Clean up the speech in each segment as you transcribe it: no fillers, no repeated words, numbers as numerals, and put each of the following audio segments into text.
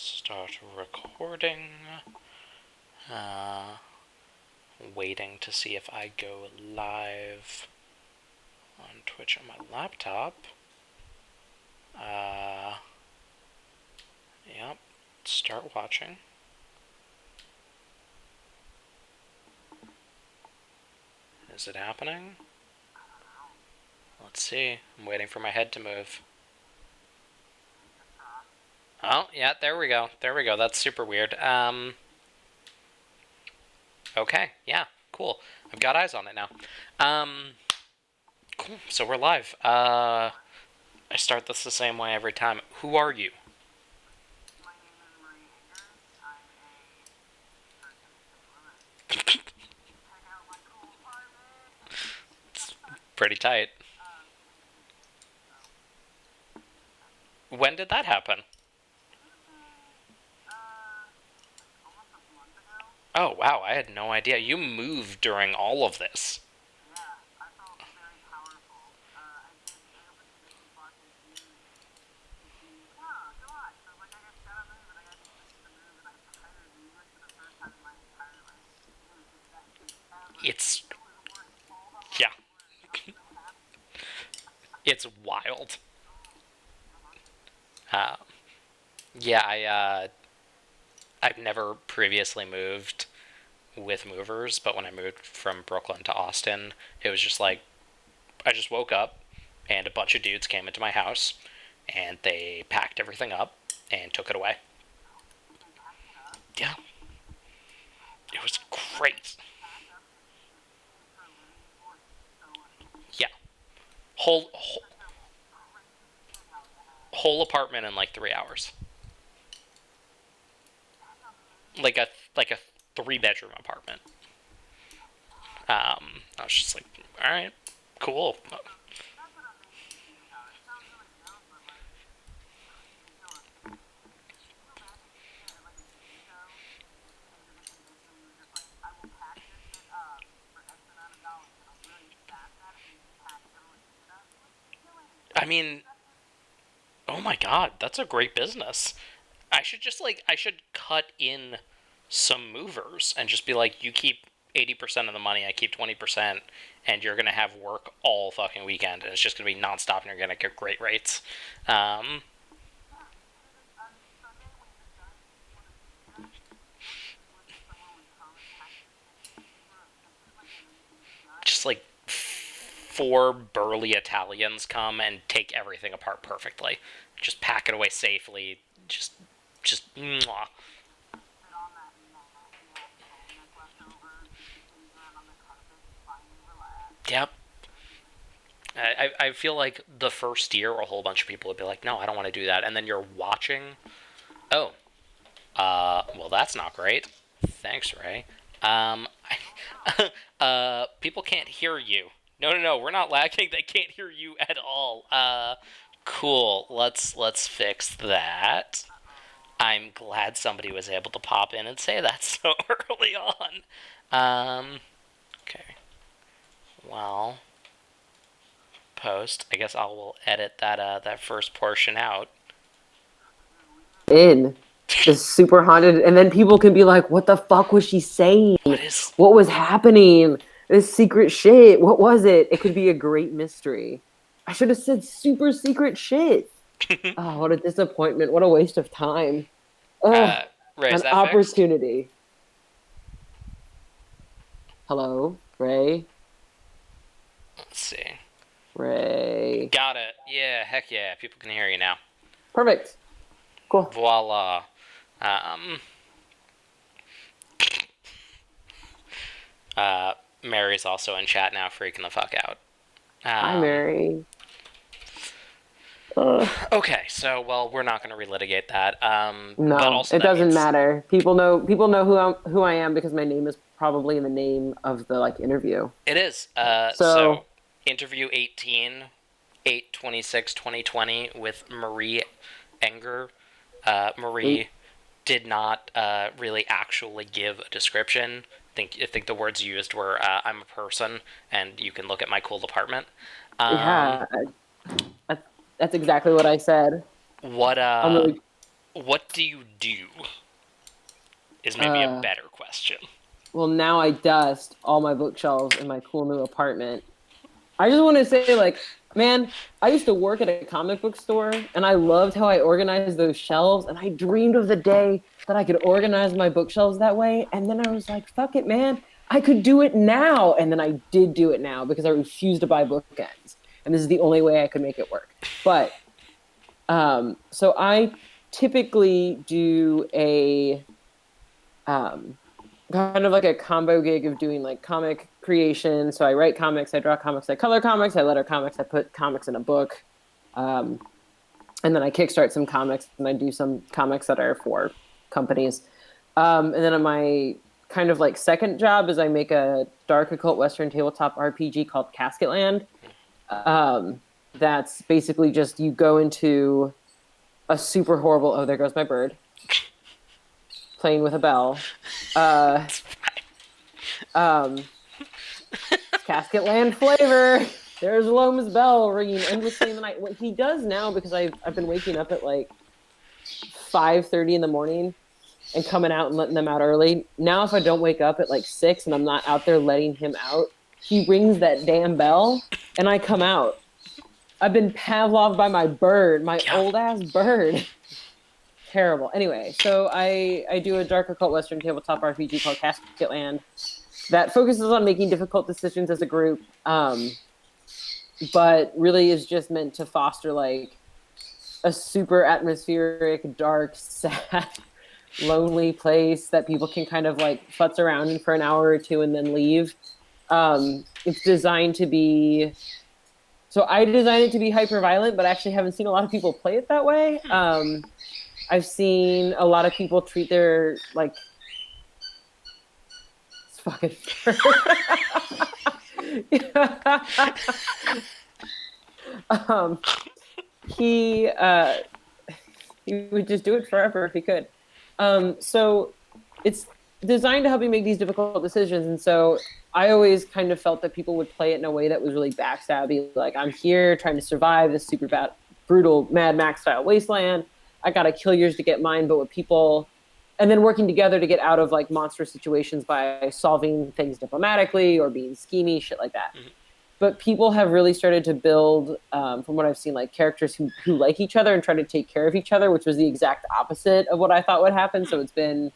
Start recording. Waiting to see if I go live on Twitch on my laptop. Yep. Start watching. Is it happening? Let's see. I'm waiting for my head to move. Oh, yeah, there we go. There we go. That's super weird. Okay, yeah, cool. I've got eyes on it now. Cool, so we're live. I start this the same way every time. Who are you? My name is Marie Enger. I'm a cartoonist. Check out my cool apartment. It's pretty tight. When did that happen? Almost a month ago. Oh, wow, I had no idea. You moved during all of this. Yeah, I felt very powerful. I opened submission boxes to see, do I? So like I just gotta move and I gotta do things to move and I hired movers for the first time in my entire life. It was the best thing ever. It's... It was worth all the hard yeah. work. I'm so happy. It's wild. Yeah, I've never previously moved with movers, but when I moved from Brooklyn to Austin, it was just like, I just woke up, and a bunch of dudes came into my house, and they packed everything up, and took it away. Yeah. It was great. Yeah. Whole apartment in like 3 hours. Like a 3-bedroom apartment. I was just like, all right, cool. I mean, oh my god, that's a great business. I should cut in some movers and just be like, you keep 80% of the money, I keep 20%, and you're gonna have work all fucking weekend, and it's just gonna be nonstop, and you're gonna get great rates. Just like 4 burly Italians come and take everything apart perfectly. Just pack it away safely. Just mwah. Yep. I feel like the first year a whole bunch of people would be like, no, I don't want to do that. And then you're watching. Oh. Well, that's not great. Thanks, Ray. People can't hear you. No, we're not lagging. They can't hear you at all. Cool. Let's fix that. I'm glad somebody was able to pop in and say that so early on. Okay. Well, post. I guess I will edit that first portion out. In this super haunted, and then people can be like, what the fuck was she saying? What was happening? This secret shit. What was it? It could be a great mystery. I should have said super secret shit. Oh, what a disappointment. What a waste of time. Ray, an opportunity. Fixed? Hello, Ray? Let's see. Ray. Got it. Yeah, heck yeah. People can hear you now. Perfect. Cool. Voila. Mary's also in chat now, freaking the fuck out. Hi, Mary. Okay, so well, we're not going to relitigate that. No, but also it doesn't matter. People know who I am because my name is probably in the name of the interview. It is. So interview 18, 8/26/2020 with Marie Enger. Marie did not really actually give a description. I think the words used were, I'm a person, and you can look at my cool apartment. Yeah, that's exactly what I said. What, I'm really What do you do? Is maybe a better question. Well, now I dust all my bookshelves in my cool new apartment. I just want to say, like, man, I used to work at a comic book store, and I loved how I organized those shelves, and I dreamed of the day that I could organize my bookshelves that way. And then I was like, fuck it, man, I could do it now. And then I did do it now because I refused to buy bookends, and this is the only way I could make it work. But so I typically do a kind of like a combo gig of doing like comic creation. So I write comics, I draw comics, I color comics, I letter comics, I put comics in a book. And then I kickstart some comics, and I do some comics that are for companies. And then my kind of like second job is I make a dark occult Western tabletop RPG called Casket Land. That's basically just you go into a super horrible, oh, there goes my bird, playing with a bell. Casket Land flavor. There's Loam's bell ringing endlessly in the night. What he does now, because I've been waking up at like 5:30 in the morning and coming out and letting them out early. Now, if I don't wake up at like 6 and I'm not out there letting him out, he rings that damn bell and I come out. I've been Pavloved by my bird, my old ass bird. Terrible. Anyway, so I do a dark occult Western tabletop RPG called Casket Land that focuses on making difficult decisions as a group, but really is just meant to foster like a super atmospheric, dark, sad, lonely place that people can kind of like futz around in for an hour or two and then leave. It's designed to be... So I designed it to be hyper violent, but I actually haven't seen a lot of people play it that way. I've seen a lot of people treat their like... It's fucking... he would just do it forever if he could. So it's designed to help you make these difficult decisions. And so I always kind of felt that people would play it in a way that was really backstabby. Like, I'm here trying to survive this super bad, brutal Mad Max style wasteland. I got to kill yours to get mine, but with people, and then working together to get out of like monstrous situations by solving things diplomatically or being schemy, shit like that. Mm-hmm. But people have really started to build, from what I've seen, like characters who like each other and try to take care of each other, which was the exact opposite of what I thought would happen. So it's been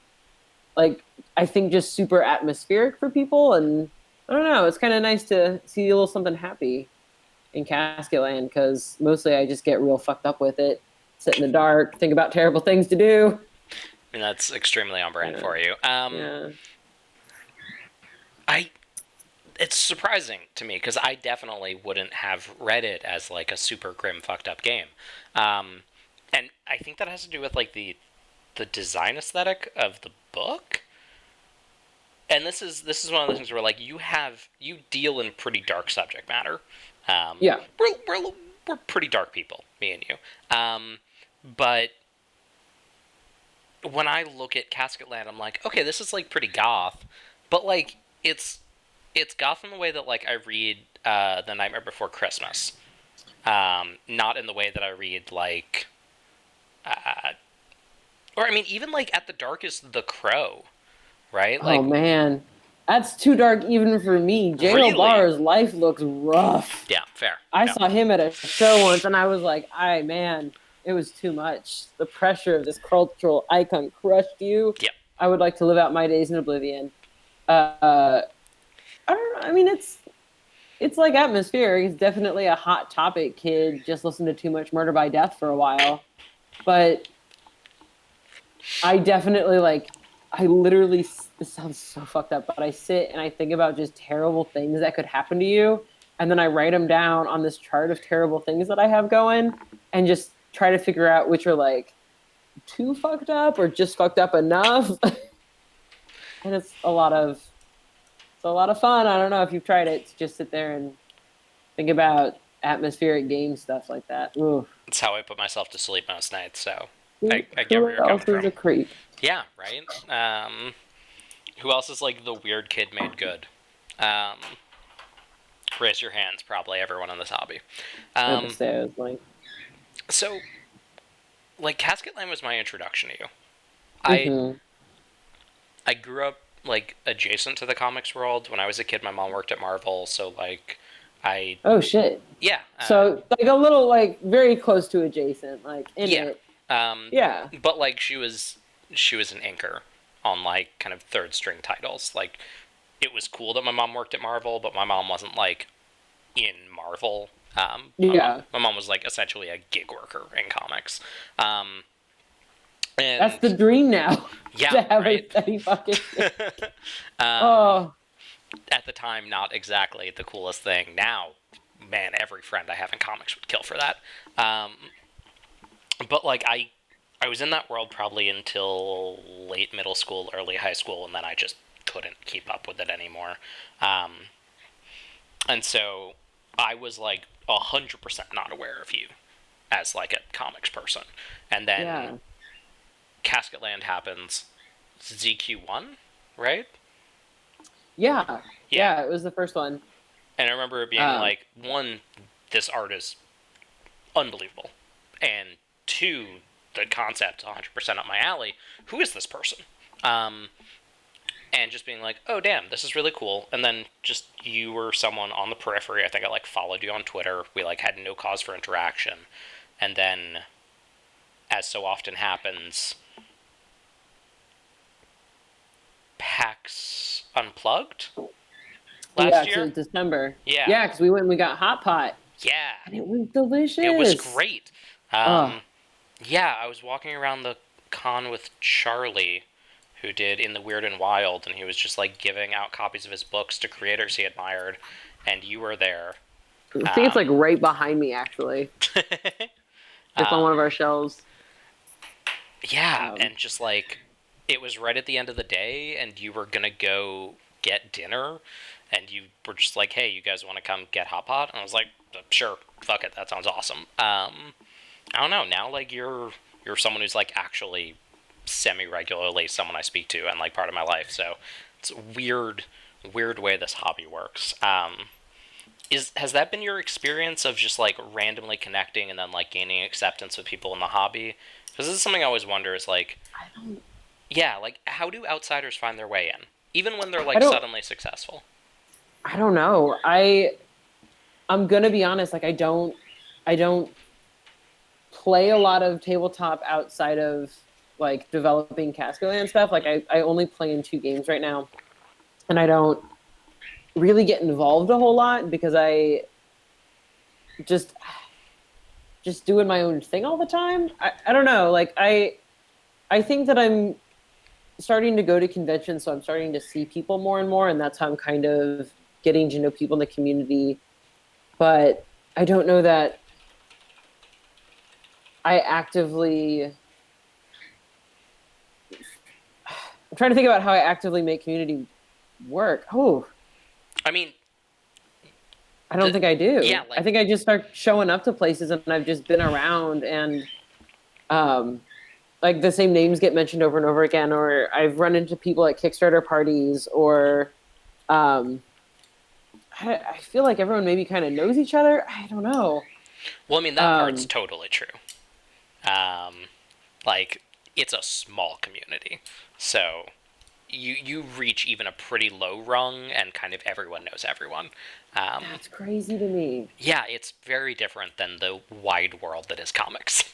like, I think just super atmospheric for people. And I don't know, it's kind of nice to see a little something happy in Casket Land, because mostly I just get real fucked up with it, sit in the dark, think about terrible things to do. I mean, that's extremely on brand for you. It's surprising to me, because I definitely wouldn't have read it as like a super grim, fucked up game. And I think that has to do with like the design aesthetic of the book. And this is one of the things where like you deal in pretty dark subject matter. Yeah, we're pretty dark people, me and you. But when I look at Casket Land, I'm like, okay, this is like pretty goth, but like it's goth in the way that like I read The Nightmare Before Christmas, not in the way that I read like, or I mean even like At the Darkest The Crow, right? Like, oh man, that's too dark even for me. J.L. Barr's life looks rough. Yeah, fair. I saw him at a show once, and I was like, man, it was too much. The pressure of this cultural icon crushed you. Yep. I would like to live out my days in oblivion. I don't know. I mean, it's like atmospheric. It's definitely a hot topic. Kid just listened to too much Murder by Death for a while, but I definitely like. I literally, this sounds so fucked up, but I sit and I think about just terrible things that could happen to you, and then I write them down on this chart of terrible things that I have going, and just try to figure out which are like too fucked up or just fucked up enough. And it's a lot of fun. I don't know if you've tried it, to just sit there and think about atmospheric game stuff like that. Ooh. It's how I put myself to sleep most nights, so I get where you're coming from. A creep. Yeah, right? Who else is like the weird kid made good? Raise your hands, probably everyone in this hobby. I was like... So, like, Casket Land was my introduction to you. Mm-hmm. I grew up, like, adjacent to the comics world. When I was a kid, my mom worked at Marvel, so, like, Oh shit. yeah. So like a little like very close to adjacent, like in Yeah. it. Yeah. But, like, she was an inker on, like, kind of third string titles. Like, it was cool that my mom worked at Marvel, but my mom wasn't, like, in Marvel. Yeah. My mom was, like, essentially a gig worker in comics. And That's the dream now. Yeah, to have right? a steady fucking oh. At the time, not exactly the coolest thing. Now, man, every friend I have in comics would kill for that. But, like, I was in that world probably until late middle school, early high school, and then I just couldn't keep up with it anymore. And so I was, like, 100% not aware of you as, like, a comics person. And then Casket Land happens. ZQ1, right? Yeah. It was the first one. And I remember it being like, one, this art is unbelievable. And two, the concept 100% up my alley. Who is this person? And just being like, oh, damn, this is really cool. And then just you were someone on the periphery. I think I, like, followed you on Twitter. We, like, had no cause for interaction. And then, as so often happens, PAX Unplugged last year? Yeah, December. Yeah. Yeah, because we went and we got Hot Pot. Yeah. And it was delicious. It was great. Yeah, I was walking around the con with Charlie, who did In the Weird and Wild, and he was just, like, giving out copies of his books to creators he admired, and you were there. I think it's, like, right behind me, actually. It's on one of our shelves. Yeah, and just, like, it was right at the end of the day, and you were gonna go get dinner, and you were just like, hey, you guys want to come get Hot Pot? And I was like, sure, fuck it, that sounds awesome. I don't know, now, like, you're someone who's, like, actually semi-regularly someone I speak to and, like, part of my life, so it's a weird way this hobby works. Has that been your experience of just, like, randomly connecting and then, like, gaining acceptance with people in the hobby? Because this is something I always wonder is, like, yeah, like, how do outsiders find their way in? Even when they're, like, suddenly successful. I don't know. I'm gonna be honest, like, I don't play a lot of tabletop outside of, like, developing Casket Land stuff. Like, I only play in 2 games right now. And I don't really get involved a whole lot because I just doing my own thing all the time. I don't know. Like, I think that I'm starting to go to conventions, so I'm starting to see people more and more, and that's how I'm kind of getting to know people in the community. But I don't know that I actively... I'm trying to think about how I actively make community work. Oh. I mean... I don't think I do. Yeah, like, I think I just start showing up to places and I've just been around and... like, the same names get mentioned over and over again, or I've run into people at Kickstarter parties, or I feel like everyone maybe kind of knows each other. I don't know. Well, I mean, that part's totally true. Like, it's a small community, so you reach even a pretty low rung, and kind of everyone knows everyone. That's crazy to me. Yeah, it's very different than the wide world that is comics.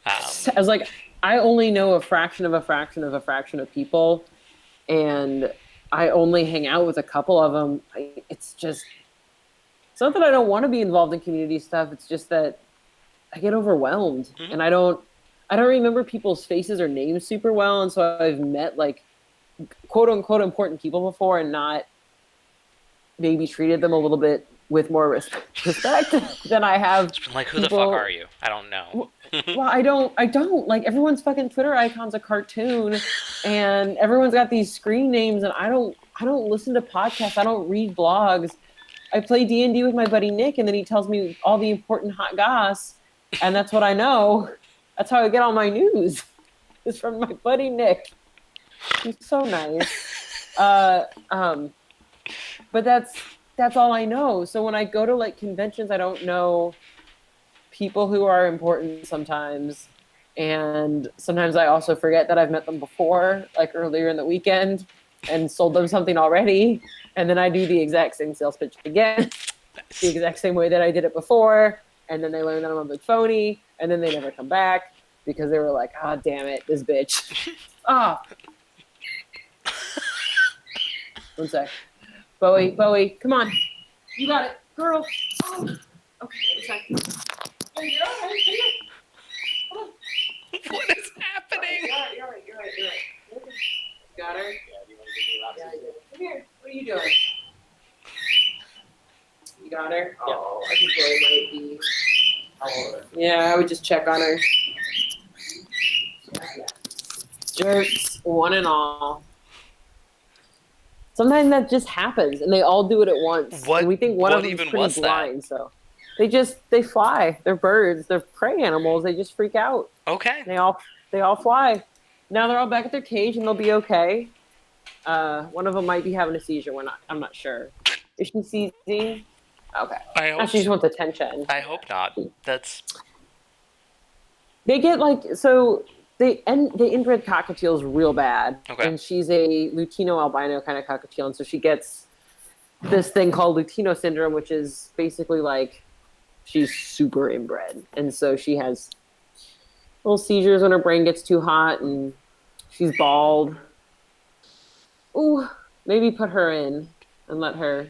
I was like, I only know a fraction of a fraction of a fraction of people, and I only hang out with a couple of them. It's not that I don't want to be involved in community stuff. It's just that I get overwhelmed, and I don't remember people's faces or names super well, and so I've met, like, quote unquote important people before and not maybe treated them a little bit with more respect than I have. Like, who the fuck are you? I don't know. Well, I don't. Like, everyone's fucking Twitter icon's a cartoon, and everyone's got these screen names, and I don't listen to podcasts. I don't read blogs. I play D&D with my buddy Nick, and then he tells me all the important hot goss, and that's what I know. That's how I get all my news. It's from my buddy Nick. He's so nice. But that's all I know. So when I go to, like, conventions, I don't know people who are important sometimes, And sometimes I also forget that I've met them before, like earlier in the weekend, and sold them something already. And then I do the exact same sales pitch again, the exact same way that I did it before. And then they learn that I'm a big phony, and then they never come back because they were like, "Ah, oh, damn it, this bitch." Ah. Oh. One sec. Bowie, come on. You got it, girl. Oh. Okay, one sec. What is happening? You're right. Got her? Yeah, do you want to give me a lap? Come here. What are you doing? You got her? Yeah. Oh, I think Bowie might be. Yeah, I would just check on her. Jerks, one and all. Sometimes that just happens, and they all do it at once. What? And we think one of them is pretty blind, so they fly. They're birds. They're prey animals. They just freak out. Okay. They all fly. Now they're all back at their cage, and they'll be okay. One of them might be having a seizure. I'm not sure. Is she seizing? Okay. She just wants attention. I hope not. They get they inbred cockatiels real bad. Okay. And she's a Lutino albino kind of cockatiel, and so she gets this thing called Lutino syndrome, which is basically like she's super inbred, and so she has little seizures when her brain gets too hot, and she's bald. Ooh, maybe put her in and let her.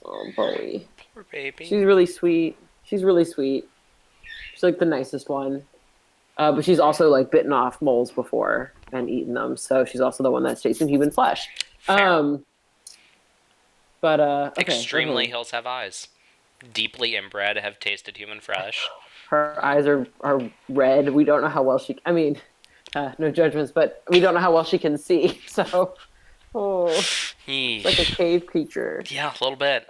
Oh, Bowie. Poor baby. She's really sweet. She's like the nicest one. But she's also like bitten off moles before and eaten them. So she's also the one that's tasting human flesh. Okay, extremely hills have eyes. Deeply inbred have tasted human flesh. Her eyes are red. We don't know how well she... I mean, no judgments, but we don't know how well she can see. So, it's like a cave creature. Yeah, a little bit.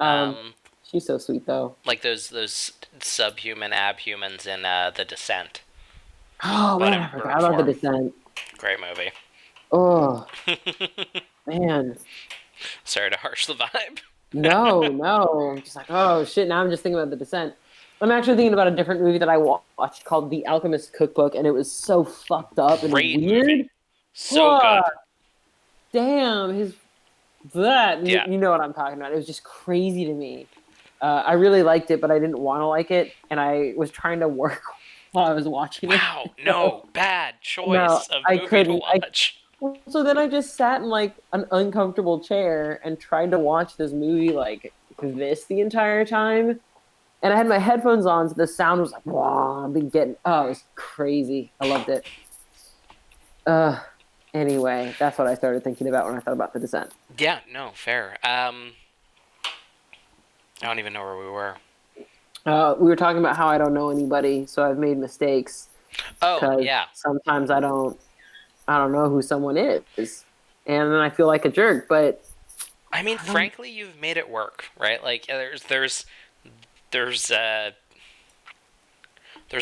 She's so sweet, though. Like those subhuman abhumans in The Descent. Oh, man, I forgot about The Descent. Great movie. Oh, man. Sorry to harsh the vibe. No. I'm just like, oh, shit, now I'm just thinking about The Descent. I'm actually thinking about a different movie that I watched called The Alchemist Cookbook, and it was so fucked up and weird. Movie. So good. Damn, you know what I'm talking about. It was just crazy to me. I really liked it, but I didn't want to like it, and I was trying to work while I was watching it. Wow, no, bad choice of movie to watch. So then I just sat in like an uncomfortable chair and tried to watch this movie like this the entire time. And I had my headphones on, so the sound was like, wow, it was crazy. I loved it. Anyway, that's what I started thinking about when I thought about The Descent. Yeah, no, fair. I don't even know where we were. We were talking about how I don't know anybody, so I've made mistakes. Oh, yeah. Sometimes I don't know who someone is, and then I feel like a jerk. But I mean, frankly, you've made it work, right? Like, there's a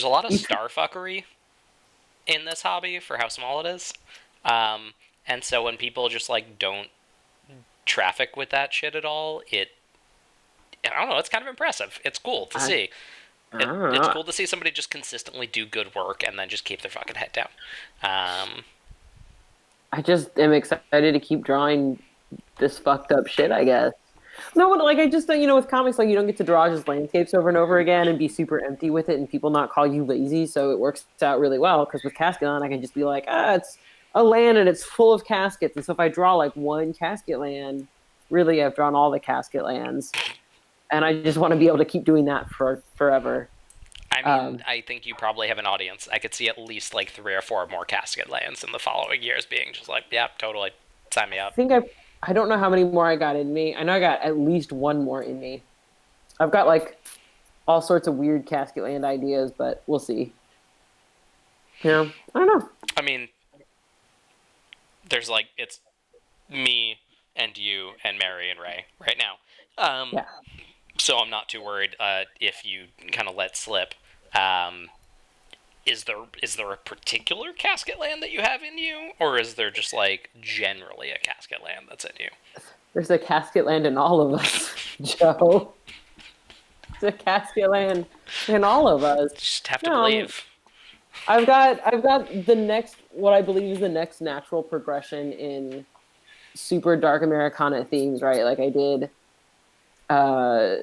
lot of starfuckery in this hobby for how small it is, and so when people just like don't traffic with that shit at all, I don't know, it's kind of impressive. It's cool to see. It's cool to see somebody just consistently do good work and then just keep their fucking head down. I just am excited to keep drawing this fucked up shit, I guess. No, but like I just think, with comics, like you don't get to draw just landscapes over and over again and be super empty with it and people not call you lazy, so it works out really well, because with Casket Land, I can just be like, it's a land and it's full of caskets, and so if I draw like one casket land, really I've drawn all the casket lands. And I just want to be able to keep doing that forever. I mean, I think you probably have an audience. I could see at least like 3 or 4 more casket lands in the following years being just like, yeah, totally, sign me up. I don't know how many more I got in me. I know I got at least one more in me. I've got like all sorts of weird casket land ideas, but we'll see. I don't know. I mean, there's like, it's me and you and Mary and Ray right now. Yeah. So I'm not too worried if you kind of let slip. Is there a particular casket land that you have in you, or is there just like generally a casket land that's in you? There's a casket land in all of us, Joe. There's a casket land in all of us. Just have to believe. I've got the next, what I believe is the next natural progression in super dark Americana themes, right? Like I did uh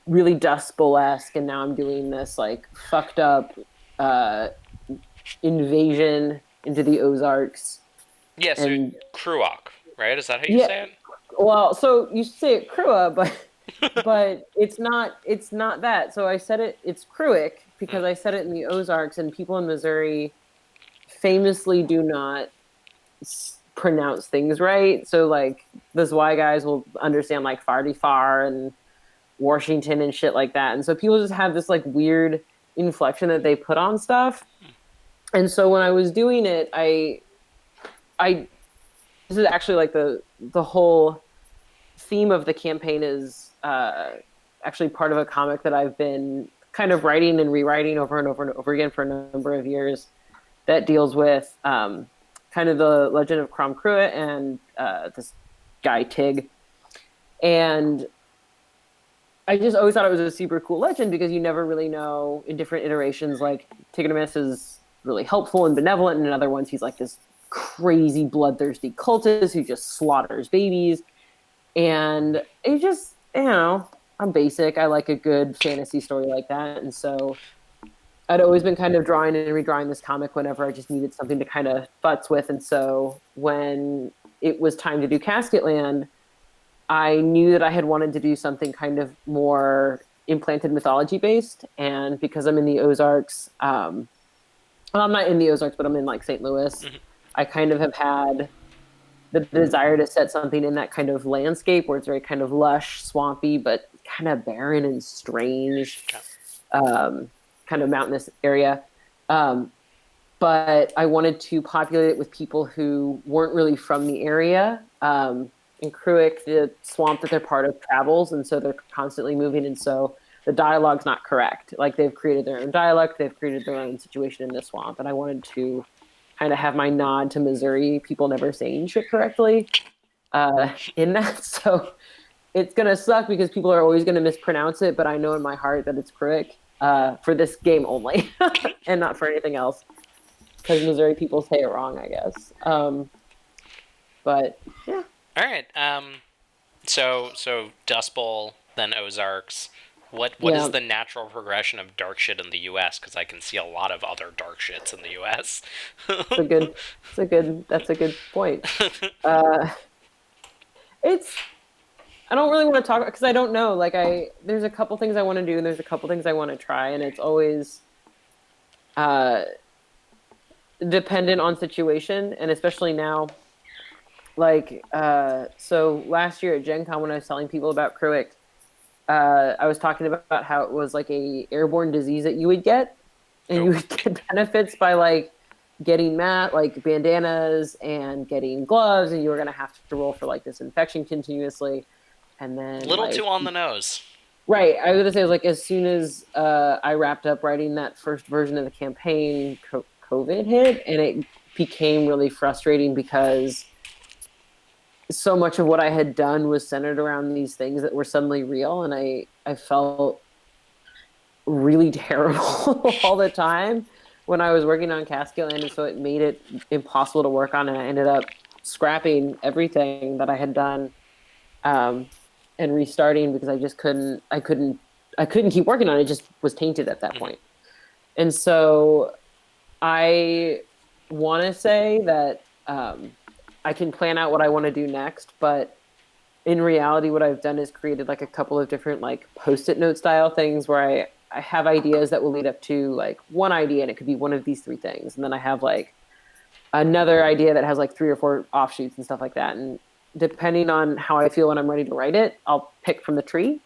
really Dust Bowl-esque, and now I'm doing this like fucked up uh invasion into the Ozarks. Yeah, so And Kruok, right? Is that how you yeah, say well, so you say it Krua, but it? it's not that. So I said it's Kruick Hmm. because I said it in the Ozarks, and people in Missouri famously do not pronounce things right. So like the Y guys will understand like farty far and Washington and shit like that. And so people just have this like weird inflection that they put on stuff. And so when I was doing it, I this is actually like the whole theme of the campaign is actually part of a comic that I've been kind of writing and rewriting over and over and over again for a number of years that deals with kind of the legend of Crom Cruitt and this guy Tig. And I just always thought it was a super cool legend because you never really know in different iterations. Like Tignomus is really helpful and benevolent, and in other ones he's like this crazy bloodthirsty cultist who just slaughters babies. And it just, I'm basic. I like a good fantasy story like that, and so I'd always been kind of drawing and redrawing this comic whenever I just needed something to kind of futz with. And so when it was time to do Casket Land, I knew that I had wanted to do something kind of more implanted mythology based. And because I'm in the Ozarks, well, I'm not in the Ozarks, but I'm in like St. Louis, Hmm. I kind of have had the desire to set something in that kind of landscape where it's very kind of lush, swampy, but kind of barren and strange, Okay. um, kind of mountainous area. Um, but I wanted to populate it with people who weren't really from the area. In Kruick, the swamp that they're part of travels, and so they're constantly moving, and so the dialogue's not correct. Like they've created their own dialect, they've created their own situation in the swamp, and I wanted to kind of have my nod to Missouri people never saying shit correctly in that. So it's gonna suck because people are always gonna mispronounce it, but I know in my heart that it's Kruick for this game only, and not for anything else because Missouri people say it wrong, I guess. But yeah, All right. So Dust Bowl, then Ozarks. What is yeah, the natural progression of dark shit in the U.S.? Because I can see a lot of other dark shits in the U.S. that's a good point. Uh, it's I don't really want to talk because I don't know. Like there's a couple things I want to do, and there's a couple things I want to try, and it's always uh dependent on situation, and especially now. Like so last year at Gen Con when I was telling people about Kruick, I was talking about how it was like a airborne disease that you would get, and Oh, you would get benefits by like getting like bandanas and getting gloves, and you were gonna have to roll for like disinfection continuously, and then little too like on the nose. right, I was gonna say like as soon as I wrapped up writing that first version of the campaign, COVID hit, and it became really frustrating because so much of what I had done was centered around these things that were suddenly real, and I felt really terrible all the time when I was working on Casket Land, and so it made it impossible to work on it. I ended up scrapping everything that I had done um, and restarting because I just couldn't keep working on it. It just was tainted at that Mhm. point. And so I want to say that I can plan out what I want to do next, but in reality, what I've done is created like a couple of different like post-it note style things where I have ideas that will lead up to like one idea, and it could be one of these three things, and then I have like another idea that has like three or four offshoots and stuff like that. And depending on how I feel when I'm ready to write it, I'll pick from the tree,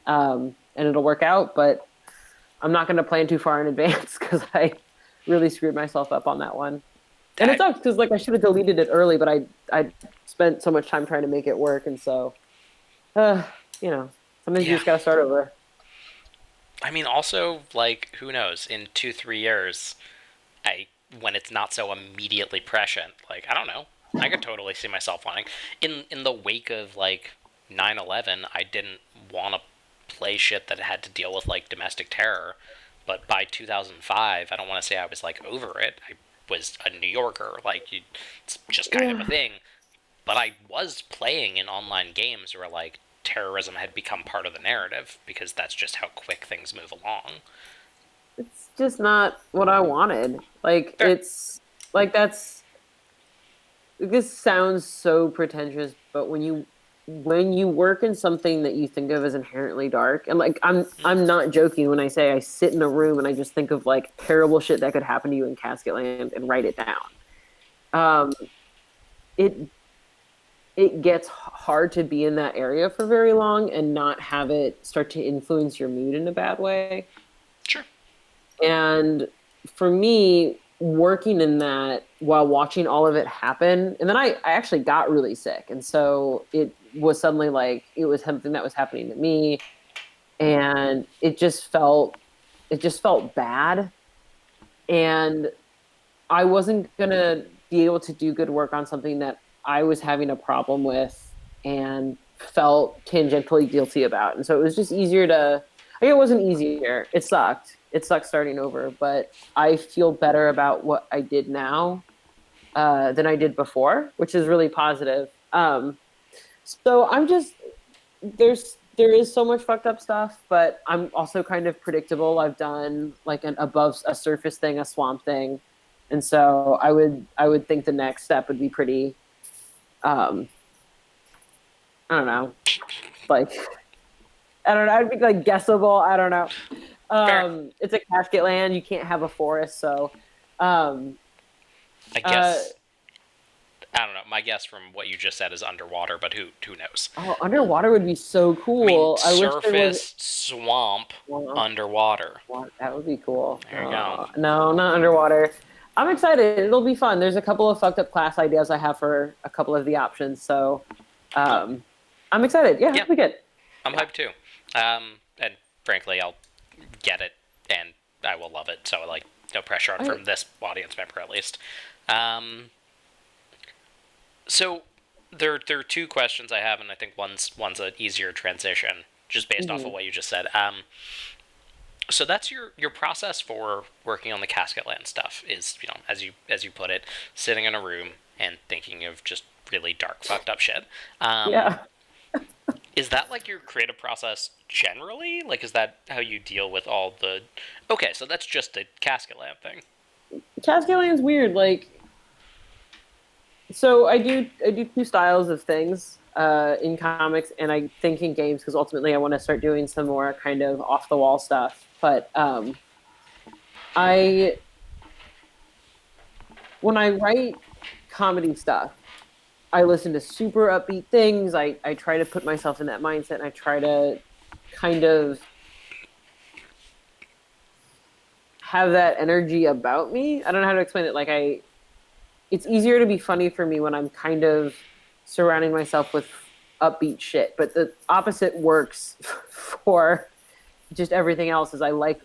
and it'll work out. But I'm not going to plan too far in advance because I really screwed myself up on that one. And it I, sucks because like I should have deleted it early, but I spent so much time trying to make it work, and so uh, you know, sometimes you yeah. just gotta start over. I mean, also, like, who knows? In 2-3 years, I when it's not so immediately prescient, like, I don't know. I could totally see myself wanting. In the wake of like 9/11, I didn't want to play shit that had to deal with like domestic terror, but by 2005, I don't want to say I was like over it. I was a New Yorker, like it's just kind of a thing. But I was playing in online games where like terrorism had become part of the narrative because that's just how quick things move along. It's just not what I wanted. Like Fair. it's like that's this sounds so pretentious, but when you work in something that you think of as inherently dark, and like I'm not joking when I say I sit in a room and I just think of like terrible shit that could happen to you in Casket Land and write it down. Um, it it gets hard to be in that area for very long and not have it start to influence your mood in a bad way. Sure. And for me, working in that while watching all of it happen, and then I actually got really sick. And so it was suddenly like it was something that was happening to me. And it just felt bad. And I wasn't gonna be able to do good work on something that I was having a problem with and felt tangentially guilty about. And so it was just easier to, I mean, it wasn't easier. It sucked. It sucked starting over, but I feel better about what I did now than I did before, which is really positive. So I'm just, there is so much fucked up stuff, but I'm also kind of predictable. I've done like an above a surface thing, a swamp thing. And so I would think the next step would be pretty I don't know. Like I don't know, I'd be like guessable. I don't know. It's a Casket Land, you can't have a forest, so I guess I don't know. My guess from what you just said is underwater, but who knows? oh, underwater would be so cool. I mean, wish there surface, swamp, underwater. That would be cool. There you go. No, not underwater. I'm excited. It'll be fun. There's a couple of fucked up class ideas I have for a couple of the options, so I'm excited. Yeah, it'll be good. I'm hyped too. And frankly, I'll get it, and I will love it. So like, no pressure on from this audience member at least. So there are two questions I have, and I think one's an easier transition, just based off of what you just said. So that's your process for working on the Casket Land stuff is, you know, as you put it, sitting in a room and thinking of just really dark, fucked up shit. Yeah. Is that like your creative process generally? Like, is that how you deal with all the? Okay, so that's just a Casket Land thing. Casket Land's weird. Like, so I do two styles of things in comics, and I think in games because ultimately I want to start doing some more kind of off the wall stuff. But when I write comedy stuff, I listen to super upbeat things. I try to put myself in that mindset, and I try to kind of have that energy about me. I don't know how to explain it. Like it's easier to be funny for me when I'm kind of surrounding myself with upbeat shit. But the opposite works for just everything else. Is I like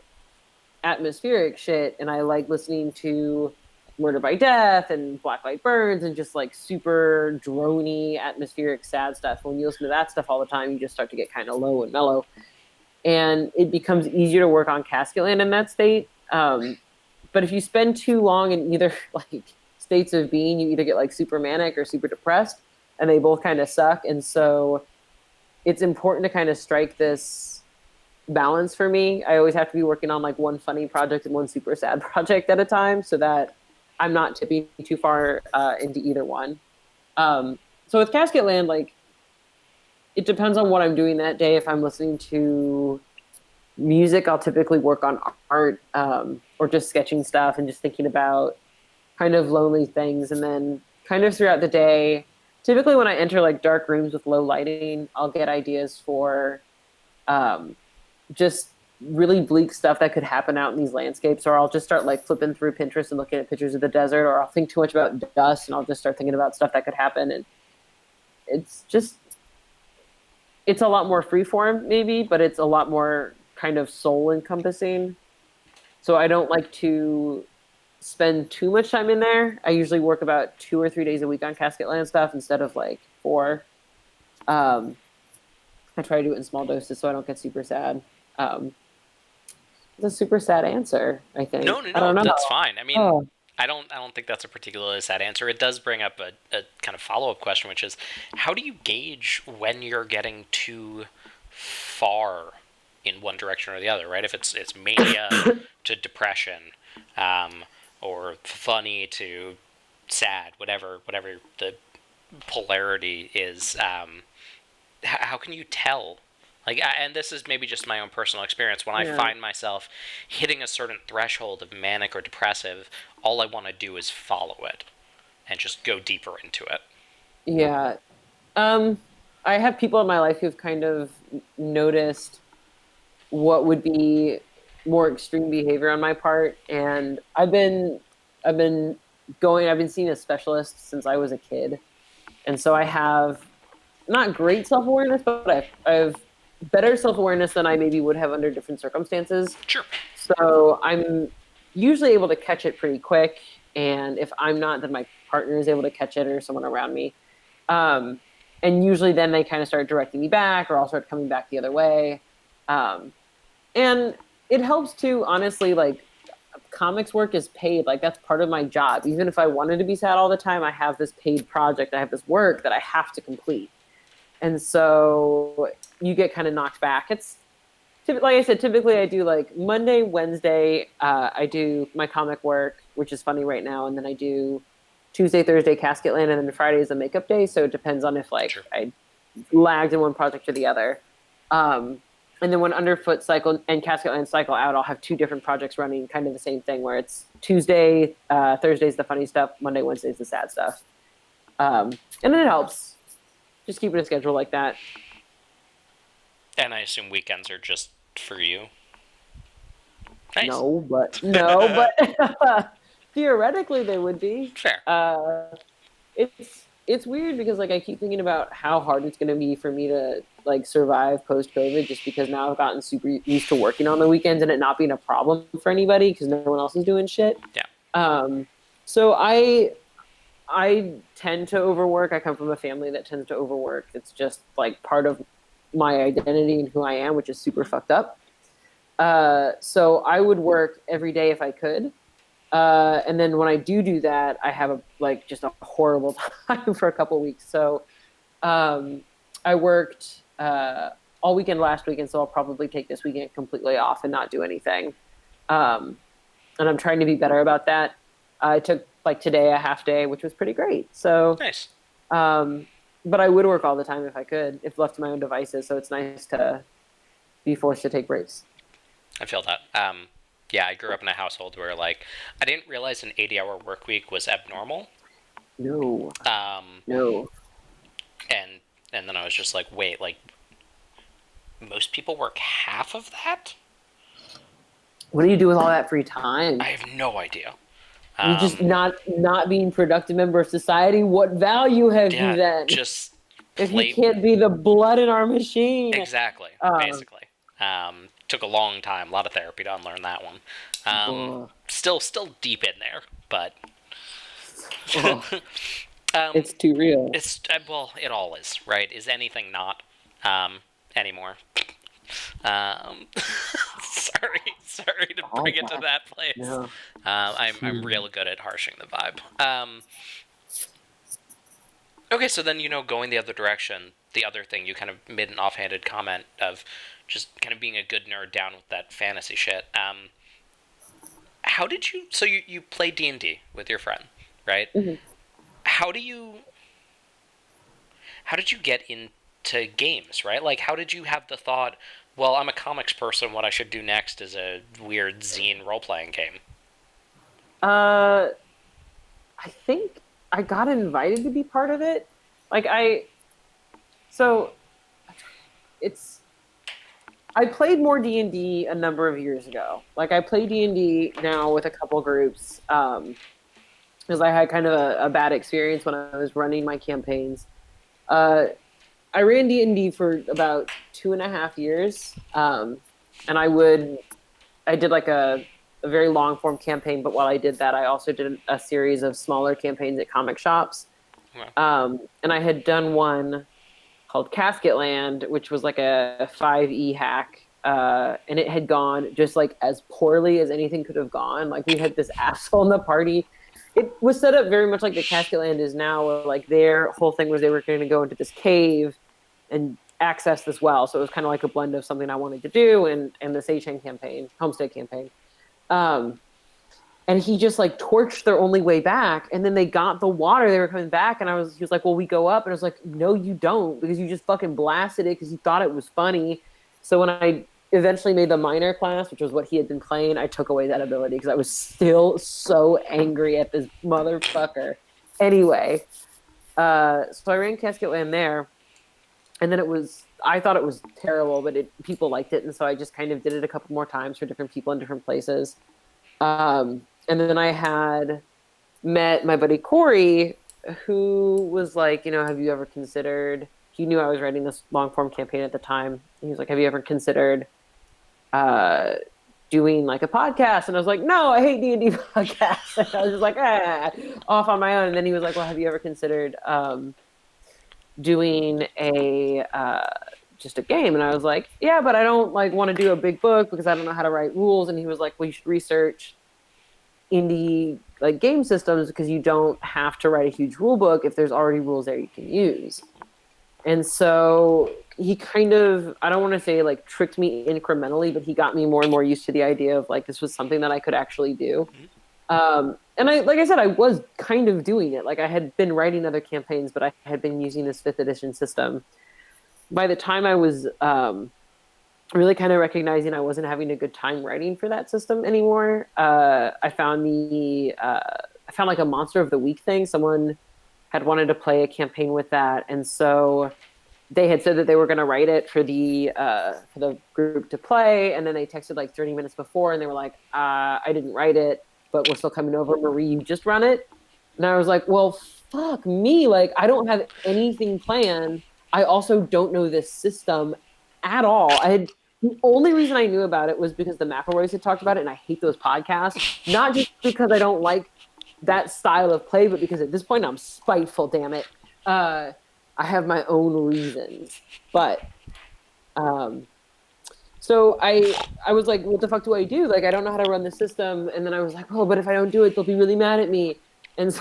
atmospheric shit, and I like listening to Murder by Death and Black Light Burns and just like super drony, atmospheric, sad stuff. When you listen to that stuff all the time, you just start to get kind of low and mellow. And it becomes easier to work on Casket Land in that state. But if you spend too long in either like states of being, you either get like super manic or super depressed, and they both kind of suck. And so it's important to kind of strike this balance for me. I always have to be working on like one funny project and one super sad project at a time so that I'm not tipping too far into either one. So with Casket Land, like, it depends on what I'm doing that day. If I'm listening to music, I'll typically work on art or just sketching stuff and just thinking about kind of lonely things. And then kind of throughout the day, typically when I enter like dark rooms with low lighting, I'll get ideas for just really bleak stuff that could happen out in these landscapes, or I'll just start like flipping through Pinterest and looking at pictures of the desert, or I'll think too much about dust and I'll just start thinking about stuff that could happen. And it's a lot more freeform maybe, but it's a lot more kind of soul encompassing. So I don't like to spend too much time in there. I usually work about 2 or 3 days a week on Casket Land stuff instead of like 4. I try to do it in small doses so I don't get super sad. a super sad answer, I think. No, I don't know. that's fine. I mean, Oh. I don't think that's a particularly sad answer. It does bring up a kind of follow-up question, which is, how do you gauge when you're getting too far in one direction or the other, right? If it's mania to depression, or funny to sad, whatever the polarity is, how can you tell? Like, and this is maybe just my own personal experience. When I find myself hitting a certain threshold of manic or depressive, all I want to do is follow it and just go deeper into it. Yeah. I have people in my life who've kind of noticed what would be more extreme behavior on my part, and I've been seeing a specialist since I was a kid, and so I have not great self-awareness, but I've better self-awareness than I maybe would have under different circumstances. Sure. So I'm usually able to catch it pretty quick, and if I'm not, then my partner is able to catch it or someone around me. And usually then they kind of start directing me back, or I'll start coming back the other way. And it helps too, honestly, like comics work is paid. Like that's part of my job. Even if I wanted to be sad all the time, I have this paid project. I have this work that I have to complete. And so you get kind of knocked back. It's like I said, typically I do like Monday, Wednesday, I do my comic work, which is funny right now. And then I do Tuesday, Thursday, Casket Land, and then Friday is a makeup day. So it depends on if like I lagged in one project or the other. And then when Underfoot cycle and Casket Land cycle out, I'll have two different projects running, kind of the same thing, where it's Tuesday, Thursday's the funny stuff, Monday, Wednesday's the sad stuff. And then it helps. Just keeping a schedule like that. And I assume weekends are just for you. Nice. No, but theoretically they would be. Fair. It's weird because like I keep thinking about how hard it's going to be for me to like survive post-COVID, just because now I've gotten super used to working on the weekends and it not being a problem for anybody because no one else is doing shit. Yeah. So I tend to overwork. I come from a family that tends to overwork. It's just like part of my identity and who I am, which is super fucked up. So I would work every day if I could. And then when I do that, I have just a horrible time for a couple of weeks. So I worked all weekend last weekend, so I'll probably take this weekend completely off and not do anything. And I'm trying to be better about that. I took like today a half day, which was pretty great. So nice. But I would work all the time if I could, if left to my own devices. So it's nice to be forced to take breaks. I feel that. Yeah, I grew up in a household where like I didn't realize an 80-hour work week was abnormal. No. No. And then I was just like, wait, like most people work half of that? What do you do with all that free time? I have no idea. You're just not being a productive member of society. What value have you then? Just if you can't be the blood in our machine. Exactly. Basically. Took a long time, a lot of therapy to unlearn that one. Still deep in there, but it's too real. It's well, it all is, right? Is anything not anymore? Sorry to bring it to that place. No. I'm real good at harshing the vibe. Okay, so then going the other direction. The other thing you kind of made an offhanded comment of just kind of being a good nerd down with that fantasy shit. How did you? So you play D&D with your friend, right? Mm-hmm. How did you get into games, right? Like, how did you have the thought, well, I'm a comics person, what I should do next is a weird zine role-playing game? I think I got invited to be part of it. I played more D&D a number of years ago. Like, I play D&D now with a couple groups, because I had kind of a bad experience when I was running my campaigns. I ran D&D for about 2.5 years, and I did like a very long form campaign, but while I did that, I also did a series of smaller campaigns at comic shops. Wow. And I had done one called Casket Land, which was like a 5e hack and it had gone just like as poorly as anything could have gone. Like we had this asshole in the party. It was set up very much like the Casket Land is now, where like their whole thing was they were going to go into this cave and access this well. So it was kind of like a blend of something I wanted to do and the Seichen campaign, Homestead campaign. And he just like torched their only way back, and then they got the water. They were coming back, and he was like, "Well, we go up," and I was like, "No, you don't, because you just fucking blasted it because you thought it was funny." So when I eventually made the minor class, which was what he had been playing, I took away that ability because I was still so angry at this motherfucker. Anyway, so I ran Casket Land there, and then I thought it was terrible, but people liked it, and so I just kind of did it a couple more times for different people in different places. And then I had met my buddy Corey, who was like, have you ever considered, he knew I was writing this long form campaign at the time. He was like, have you ever considered doing like a podcast? And I was like, no, I hate D&D podcasts. And I was just like, off on my own. And then he was like, well, have you ever considered doing just a game? And I was like, yeah, but I don't like want to do a big book because I don't know how to write rules. And he was like, well, you should research indie like game systems because you don't have to write a huge rule book if there's already rules there you can use. And so he kind of, I don't want to say like tricked me incrementally, but he got me more and more used to the idea of like this was something that I could actually do. And like I said, I was kind of doing it. Like I had been writing other campaigns, but I had been using this 5th edition system. By the time I was really kind of recognizing I wasn't having a good time writing for that system anymore, I found like a Monster of the Week thing. Someone had wanted to play a campaign with that, and so they had said that they were going to write it for the group to play, and then they texted like 30 minutes before, and they were like, I didn't write it, but we're still coming over. Marie, you just run it. And I was like, well, fuck me. Like, I don't have anything planned. I also don't know this system at all. The only reason I knew about it was because the McElroys had talked about it, and I hate those podcasts. Not just because I don't like that style of play, but because at this point I'm spiteful, damn it. I have my own reasons. But so I was like, what the fuck do I do? Like, I don't know how to run the system. And then I was like, oh, but if I don't do it, they'll be really mad at me. And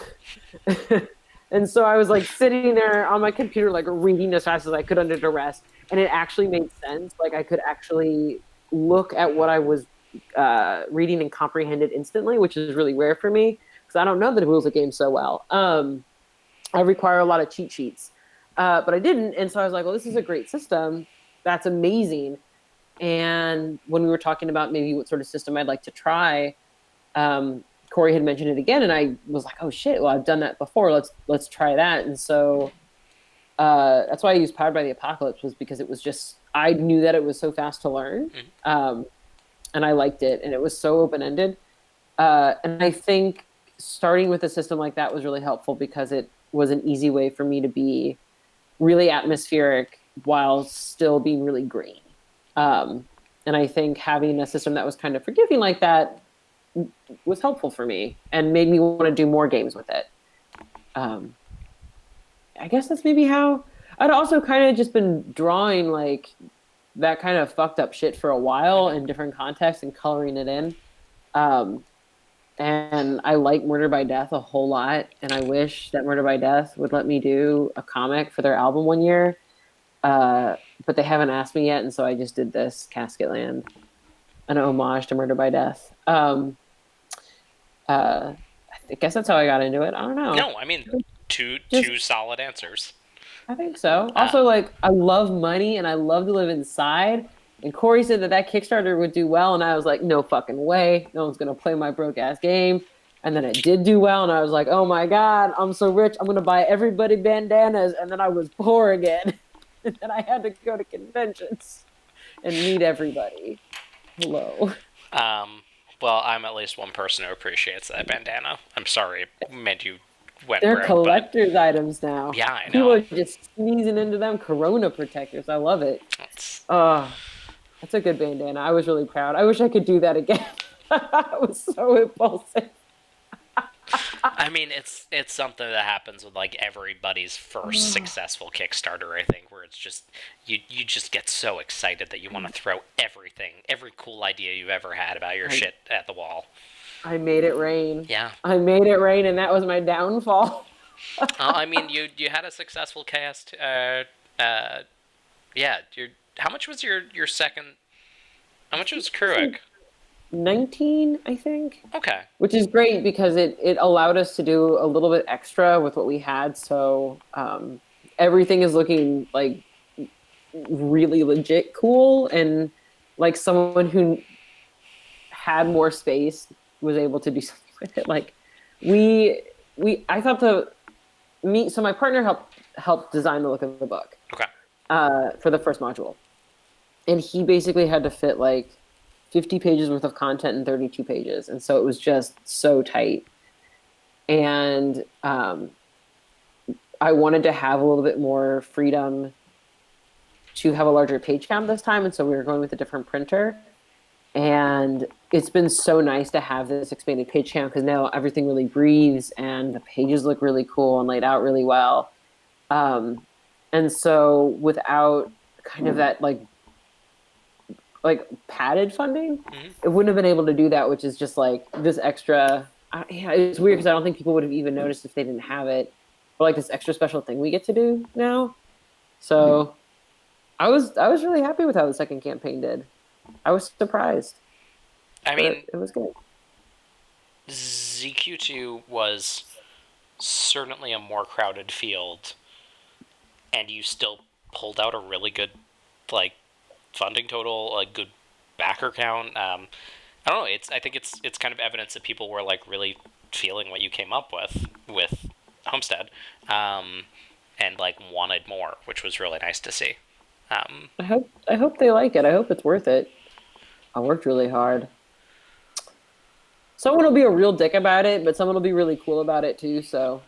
and so I was like sitting there on my computer, like reading as fast as I could under duress. And it actually made sense. Like I could actually look at what I was reading and comprehend it instantly, which is really rare for me because I don't know the rules of games so well. I require a lot of cheat sheets, but I didn't. And so I was like, well, this is a great system. That's amazing. And when we were talking about maybe what sort of system I'd like to try, Corey had mentioned it again, and I was like, oh shit, well, I've done that before. Let's try that. And so that's why I used Powered by the Apocalypse, was because it was just, I knew that it was so fast to learn, and I liked it, and it was so open-ended. And I think starting with a system like that was really helpful because it was an easy way for me to be really atmospheric while still being really green. And I think having a system that was kind of forgiving like that was helpful for me and made me want to do more games with it. I guess that's maybe how I'd also kind of just been drawing like that kind of fucked up shit for a while in different contexts and coloring it in. And I like Murder by Death a whole lot. And I wish that Murder by Death would let me do a comic for their album one year. But they haven't asked me yet. And so I just did this Casket Land, an homage to Murder by Death. I guess that's how I got into it. I don't know. No, I mean, two solid answers. I think so. Also, like, I love money and I love to live inside. And Corey said that Kickstarter would do well, and I was like, no fucking way. No one's going to play my broke-ass game. And then it did do well, and I was like, oh my God, I'm so rich. I'm going to buy everybody bandanas. And then I was poor again. And then I had to go to conventions and meet everybody. Hello. Well, I'm at least one person who appreciates that bandana. I'm sorry it made you went They're broke, collector's items now. Yeah, I know. People are just sneezing into them. Corona protectors. I love it. That's a good bandana. I was really proud. I wish I could do that again. I was so impulsive. I mean, it's something that happens with like everybody's first successful Kickstarter, I think, where it's just you just get so excited that you want to throw every cool idea you've ever had about your shit at the wall. I made it rain. Yeah. I made it rain, and that was my downfall. I mean, you had a successful cast. Yeah. How much was your second? How much was Kruik? 19, I think. Okay. Which is great because it allowed us to do a little bit extra with what we had. So everything is looking like really legit cool, and like someone who had more space was able to do something with it. Like I thought so my partner helped design the look of the book. Okay. For the first module, and he basically had to fit like 50 pages worth of content in 32 pages, and so it was just so tight. And I wanted to have a little bit more freedom to have a larger page count this time, and so we were going with a different printer. And it's been so nice to have this expanded page count because now everything really breathes and the pages look really cool and laid out really well. And so without kind of that like padded funding, it wouldn't have been able to do that, which is just like this extra. Yeah, it's weird because I don't think people would have even noticed if they didn't have it, but like this extra special thing we get to do now. So I was really happy with how the second campaign did. I was surprised. I mean, it was good. ZQ2 was certainly a more crowded field, and you still pulled out a really good, like, funding total, a good backer count. I don't know. I think it's kind of evidence that people were like really feeling what you came up with Homestead, and like wanted more, which was really nice to see. I hope they like it. I hope it's worth it. I worked really hard. Someone will be a real dick about it, but someone will be really cool about it too. So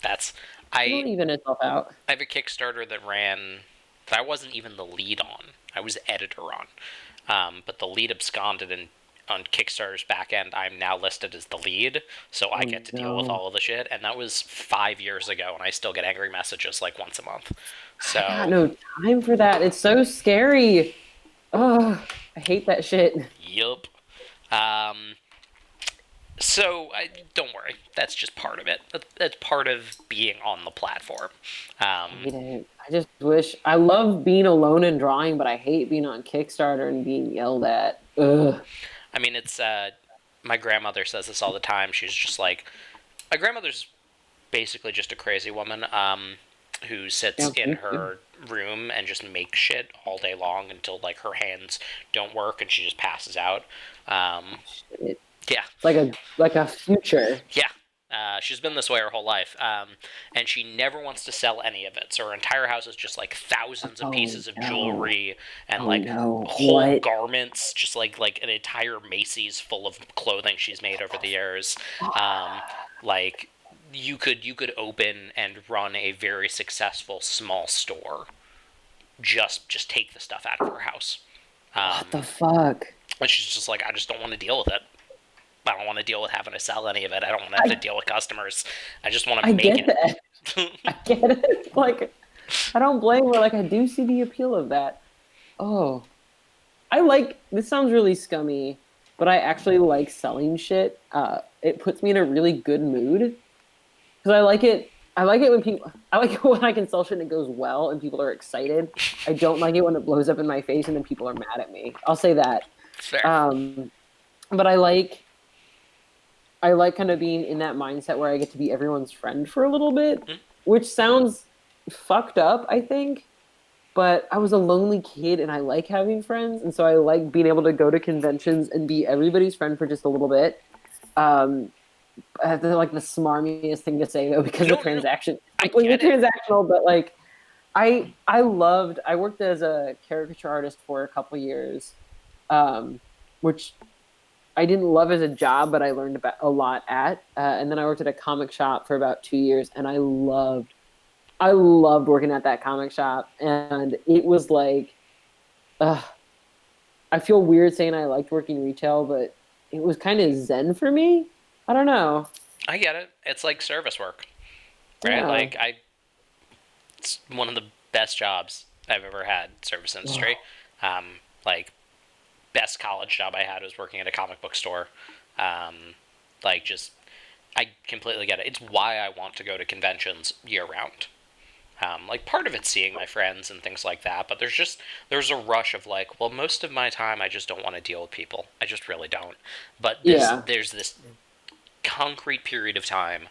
It'll even itself out. I have a Kickstarter that I wasn't even the lead on. I was editor on, but the lead absconded, and on Kickstarter's back end, I'm now listed as the lead, so I get to deal with all of the shit. And that was 5 years ago, and I still get angry messages like once a month. So I got no time for that. It's so scary. Oh, I hate that shit. Yup. So don't worry. That's just part of it. That's part of being on the platform. I hate it. I just wish. I love being alone and drawing, but I hate being on Kickstarter and being yelled at. Ugh. I mean, it's my grandmother says this all the time. She's just like, my grandmother's basically just a crazy woman who sits in her room and just makes shit all day long until like her hands don't work and she just passes out. Yeah, like a future. Yeah. She's been this way her whole life, and she never wants to sell any of it. So her entire house is just like thousands of pieces of jewelry and whole garments, just like an entire Macy's full of clothing she's made over the years. Like you could open and run a very successful small store. Just take the stuff out of her house. What the fuck? And she's just like, I just don't want to deal with it. I don't want to deal with having to sell any of it. I don't want to have to deal with customers. I just want to make it. I get it. Like, I don't blame her. Like, I do see the appeal of that. Oh. This sounds really scummy, but I actually like selling shit. It puts me in a really good mood. Because I like it when I can sell shit and it goes well and people are excited. I don't like it when it blows up in my face and then people are mad at me. I'll say that. Fair. But I like kind of being in that mindset where I get to be everyone's friend for a little bit, which sounds fucked up, I think. But I was a lonely kid and I like having friends. And so I like being able to go to conventions and be everybody's friend for just a little bit. That's like the smarmiest thing to say though, because the transaction, transactional, but like I worked as a caricature artist for a couple years, which I didn't love as a job, but I learned about a lot at. And then I worked at a comic shop for about 2 years, and I loved working at that comic shop. And it was like, I feel weird saying I liked working retail, but it was kind of zen for me. I don't know. I get it. It's like service work, right? Yeah. It's one of the best jobs I've ever had, service industry. Like, best college job I had was working at a comic book store. Like, just, I completely get it. It's why I want to go to conventions year-round. Like, part of it's seeing my friends and things like that, but there's a rush of, like, well, most of my time I just don't want to deal with people. I just really don't. But there's this concrete period of time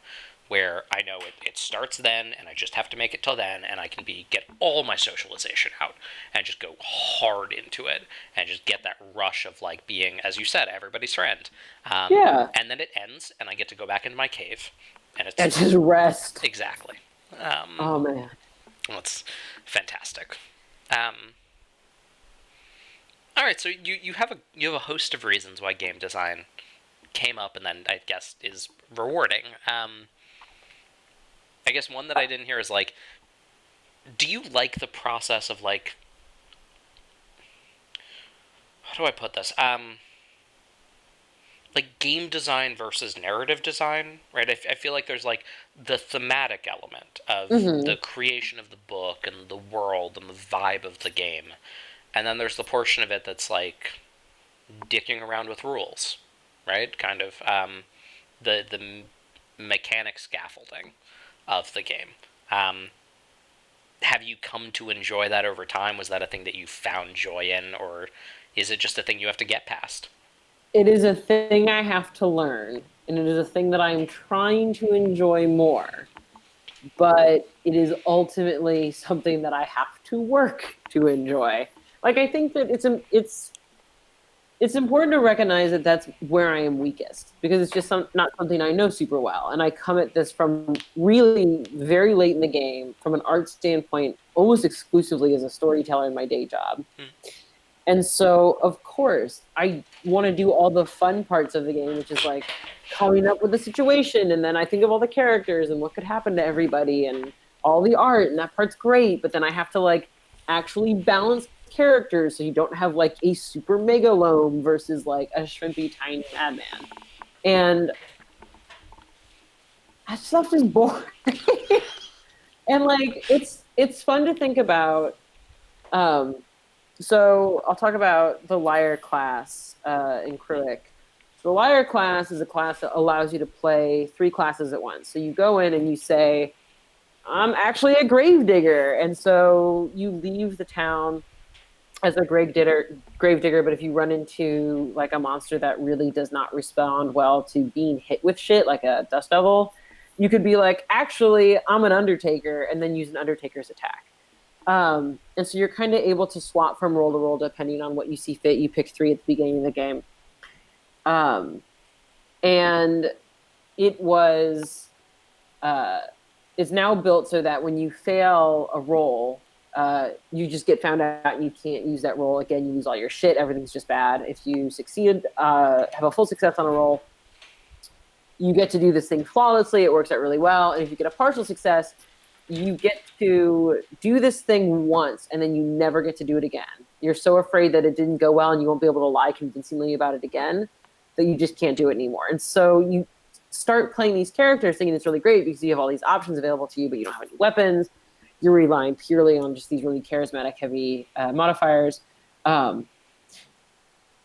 where I know it starts then, and I just have to make it till then, and I can get all my socialization out, and just go hard into it, and just get that rush of, like, being, as you said, everybody's friend. And then it ends, and I get to go back into my cave, and it's just rest. Exactly. Oh man, it's fantastic. All right, so you have a host of reasons why game design came up, and then I guess is rewarding. I guess one that I didn't hear is, like, do you like the process of, like, how do I put this? Like, game design versus narrative design, right? I feel like there's, like, the thematic element of the creation of the book and the world and the vibe of the game. And then there's the portion of it that's, like, dicking around with rules, right? Kind of, the mechanic scaffolding of the game. Have you come to enjoy that over time? Was that a thing that you found joy in, or is it just a thing you have to get past? It is a thing I have to learn, and it is a thing that I'm trying to enjoy more. But it is ultimately something that I have to work to enjoy. Like, I think that it's important to recognize that that's where I am weakest, because it's just not something I know super well. And I come at this from really very late in the game, from an art standpoint, almost exclusively as a storyteller in my day job. And so, of course, I want to do all the fun parts of the game, which is, like, coming up with the situation, and then I think of all the characters and what could happen to everybody and all the art, and that part's great. But then I have to, like, actually balance characters so you don't have, like, a super megalome versus, like, a shrimpy tiny madman. And that stuff is boring. And, like, it's fun to think about. So I'll talk about the Liar class in Kruik. So the Liar class is a class that allows you to play 3 classes at once. So you go in and you say, I'm actually a gravedigger. And so you leave the town as a gravedigger, but if you run into, like, a monster that really does not respond well to being hit with shit, like a dust devil, you could be like, actually, I'm an undertaker, and then use an undertaker's attack. And so you're kind of able to swap from role to role depending on what you see fit. You pick 3 at the beginning of the game. And it was, it's now built so that when you fail a roll, you just get found out and you can't use that roll again. You lose all your shit. Everything's just bad. If you succeed, have a full success on a roll, you get to do this thing flawlessly. It works out really well. And if you get a partial success, you get to do this thing once, and then you never get to do it again. You're so afraid that it didn't go well and you won't be able to lie convincingly about it again that you just can't do it anymore. And so you start playing these characters thinking it's really great because you have all these options available to you, but you don't have any weapons. You're relying purely on just these really charismatic, heavy modifiers.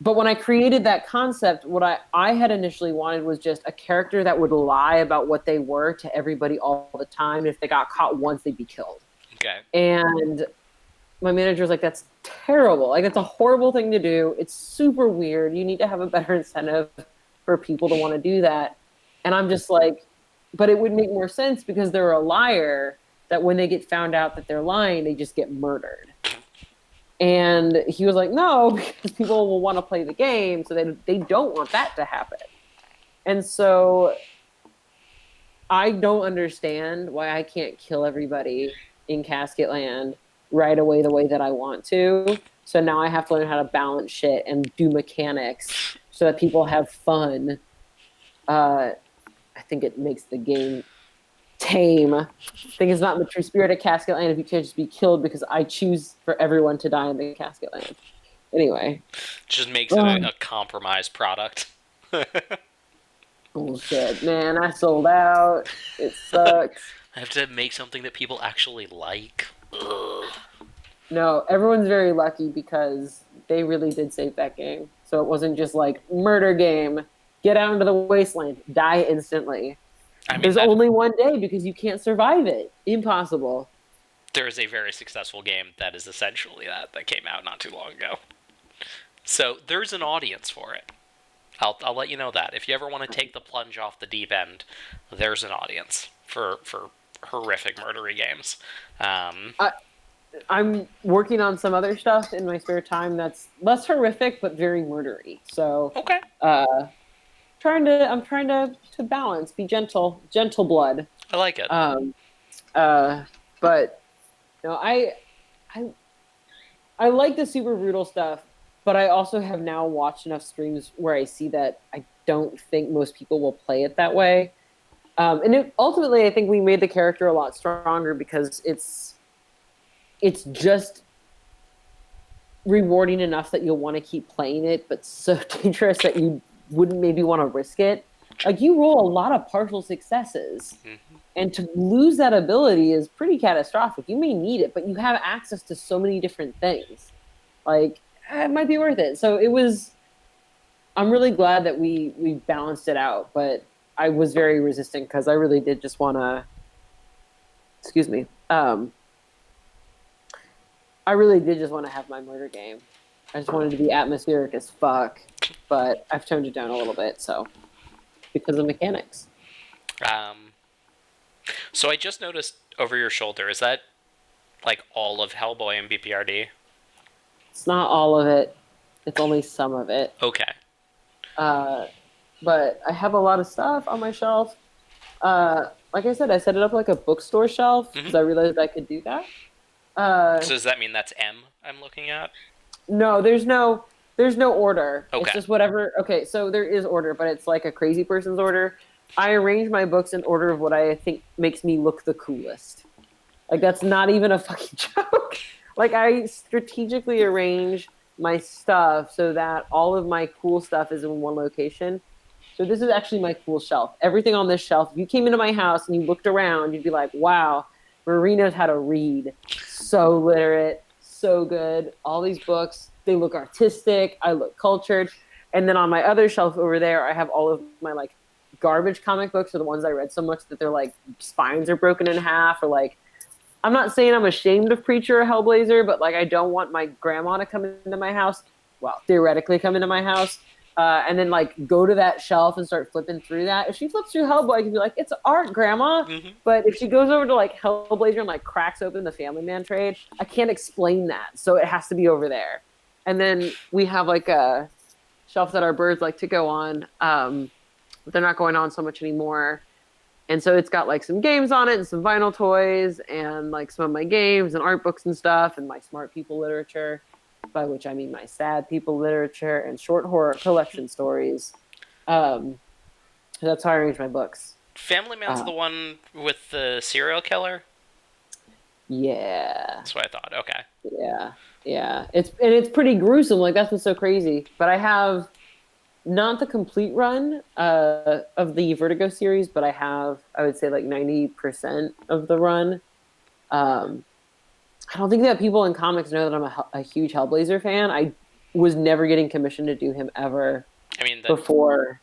But when I created that concept, what I had initially wanted was just a character that would lie about what they were to everybody all the time. And if they got caught once, they'd be killed. Okay. And my manager was like, that's terrible. Like, that's a horrible thing to do. It's super weird. You need to have a better incentive for people to want to do that. And I'm just like, but it would make more sense because they're a liar, that when they get found out that they're lying, they just get murdered. And he was like, no, because people will want to play the game, so they don't want that to happen. And so I don't understand why I can't kill everybody in Casket Land right away the way that I want to. So now I have to learn how to balance shit and do mechanics so that people have fun. I think it makes the game tame. I think it's not in the true spirit of Casket Land if you can't just be killed because I choose for everyone to die in the Casket Land. Anyway. Just makes it a compromised product. Bullshit, man. I sold out. It sucks. I have to make something that people actually like. Ugh. No, everyone's very lucky because they really did save that game. So it wasn't just like murder game, get out into the wasteland, die instantly. I mean, There's only one day because you can't survive it. Impossible. there is a very successful game that is essentially that came out not too long ago. So there's an audience for it. I'll let you know that. If you ever want to take the plunge off the deep end, there's an audience for horrific murdery games. I'm working on some other stuff in my spare time that's less horrific but very murdery. So Okay. I'm trying to balance, be gentle blood. I like it. But no, I like the super brutal stuff, but I also have now watched enough streams where I see that I don't think most people will play it that way. Ultimately, I think we made the character a lot stronger because it's just rewarding enough that you'll want to keep playing it, but so dangerous that you wouldn't maybe want to risk it. Like, you roll a lot of partial successes, and to lose that ability is pretty catastrophic. You may need it, but you have access to so many different things. Like, it might be worth it. So I'm really glad that we balanced it out, but I was very resistant because I really did just want to, excuse me, I really did just want to have my murder game. I just wanted to be atmospheric as fuck, but I've toned it down a little bit, so because of mechanics. So I just noticed over your shoulder, is that like all of Hellboy and BPRD? It's not all of it. It's only some of it. Okay. But I have a lot of stuff on my shelf. Like I said, I set it up like a bookstore shelf because I realized I could do that. So does that mean that's M I'm looking at? No, there's no order. Okay. It's just whatever. Okay, so there is order, but it's like a crazy person's order. I arrange my books in order of what I think makes me look the coolest. Like, that's not even a fucking joke. Like, I strategically arrange my stuff so that all of my cool stuff is in one location. So this is actually my cool shelf. Everything on this shelf, if you came into my house and you looked around, you'd be like, wow, Marie knows how to read. So literate, so good. All these books, they look artistic. I look cultured. And then on my other shelf over there, I have all of my, like, garbage comic books, are the ones I read so much that their, like, spines are broken in half, or, like, I'm not saying I'm ashamed of Preacher or Hellblazer, but, like, I don't want my grandma to come into my house, well, theoretically come into my house, and then, like, go to that shelf and start flipping through that. If she flips through Hellboy, I can be like, it's art, Grandma. But if she goes over to, like, Hellblazer and, like, cracks open the Family Man trade, I can't explain that, so it has to be over there. And then we have, like, a shelf that our birds like to go on. But they're not going on so much anymore. And so it's got, like, some games on it and some vinyl toys and, like, some of my games and art books and stuff and my smart people literature, by which I mean my sad people literature and short horror collection stories. That's how I arrange my books. Family Man's the one with the serial killer? Yeah. That's what I thought. Okay. Yeah. It's pretty gruesome. Like, that's what's so crazy. But I have not the complete run of the Vertigo series, but I have, I would say, like 90% of the run. I don't think that people in comics know that I'm a huge Hellblazer fan. I was never getting commissioned to do him ever. I mean, before.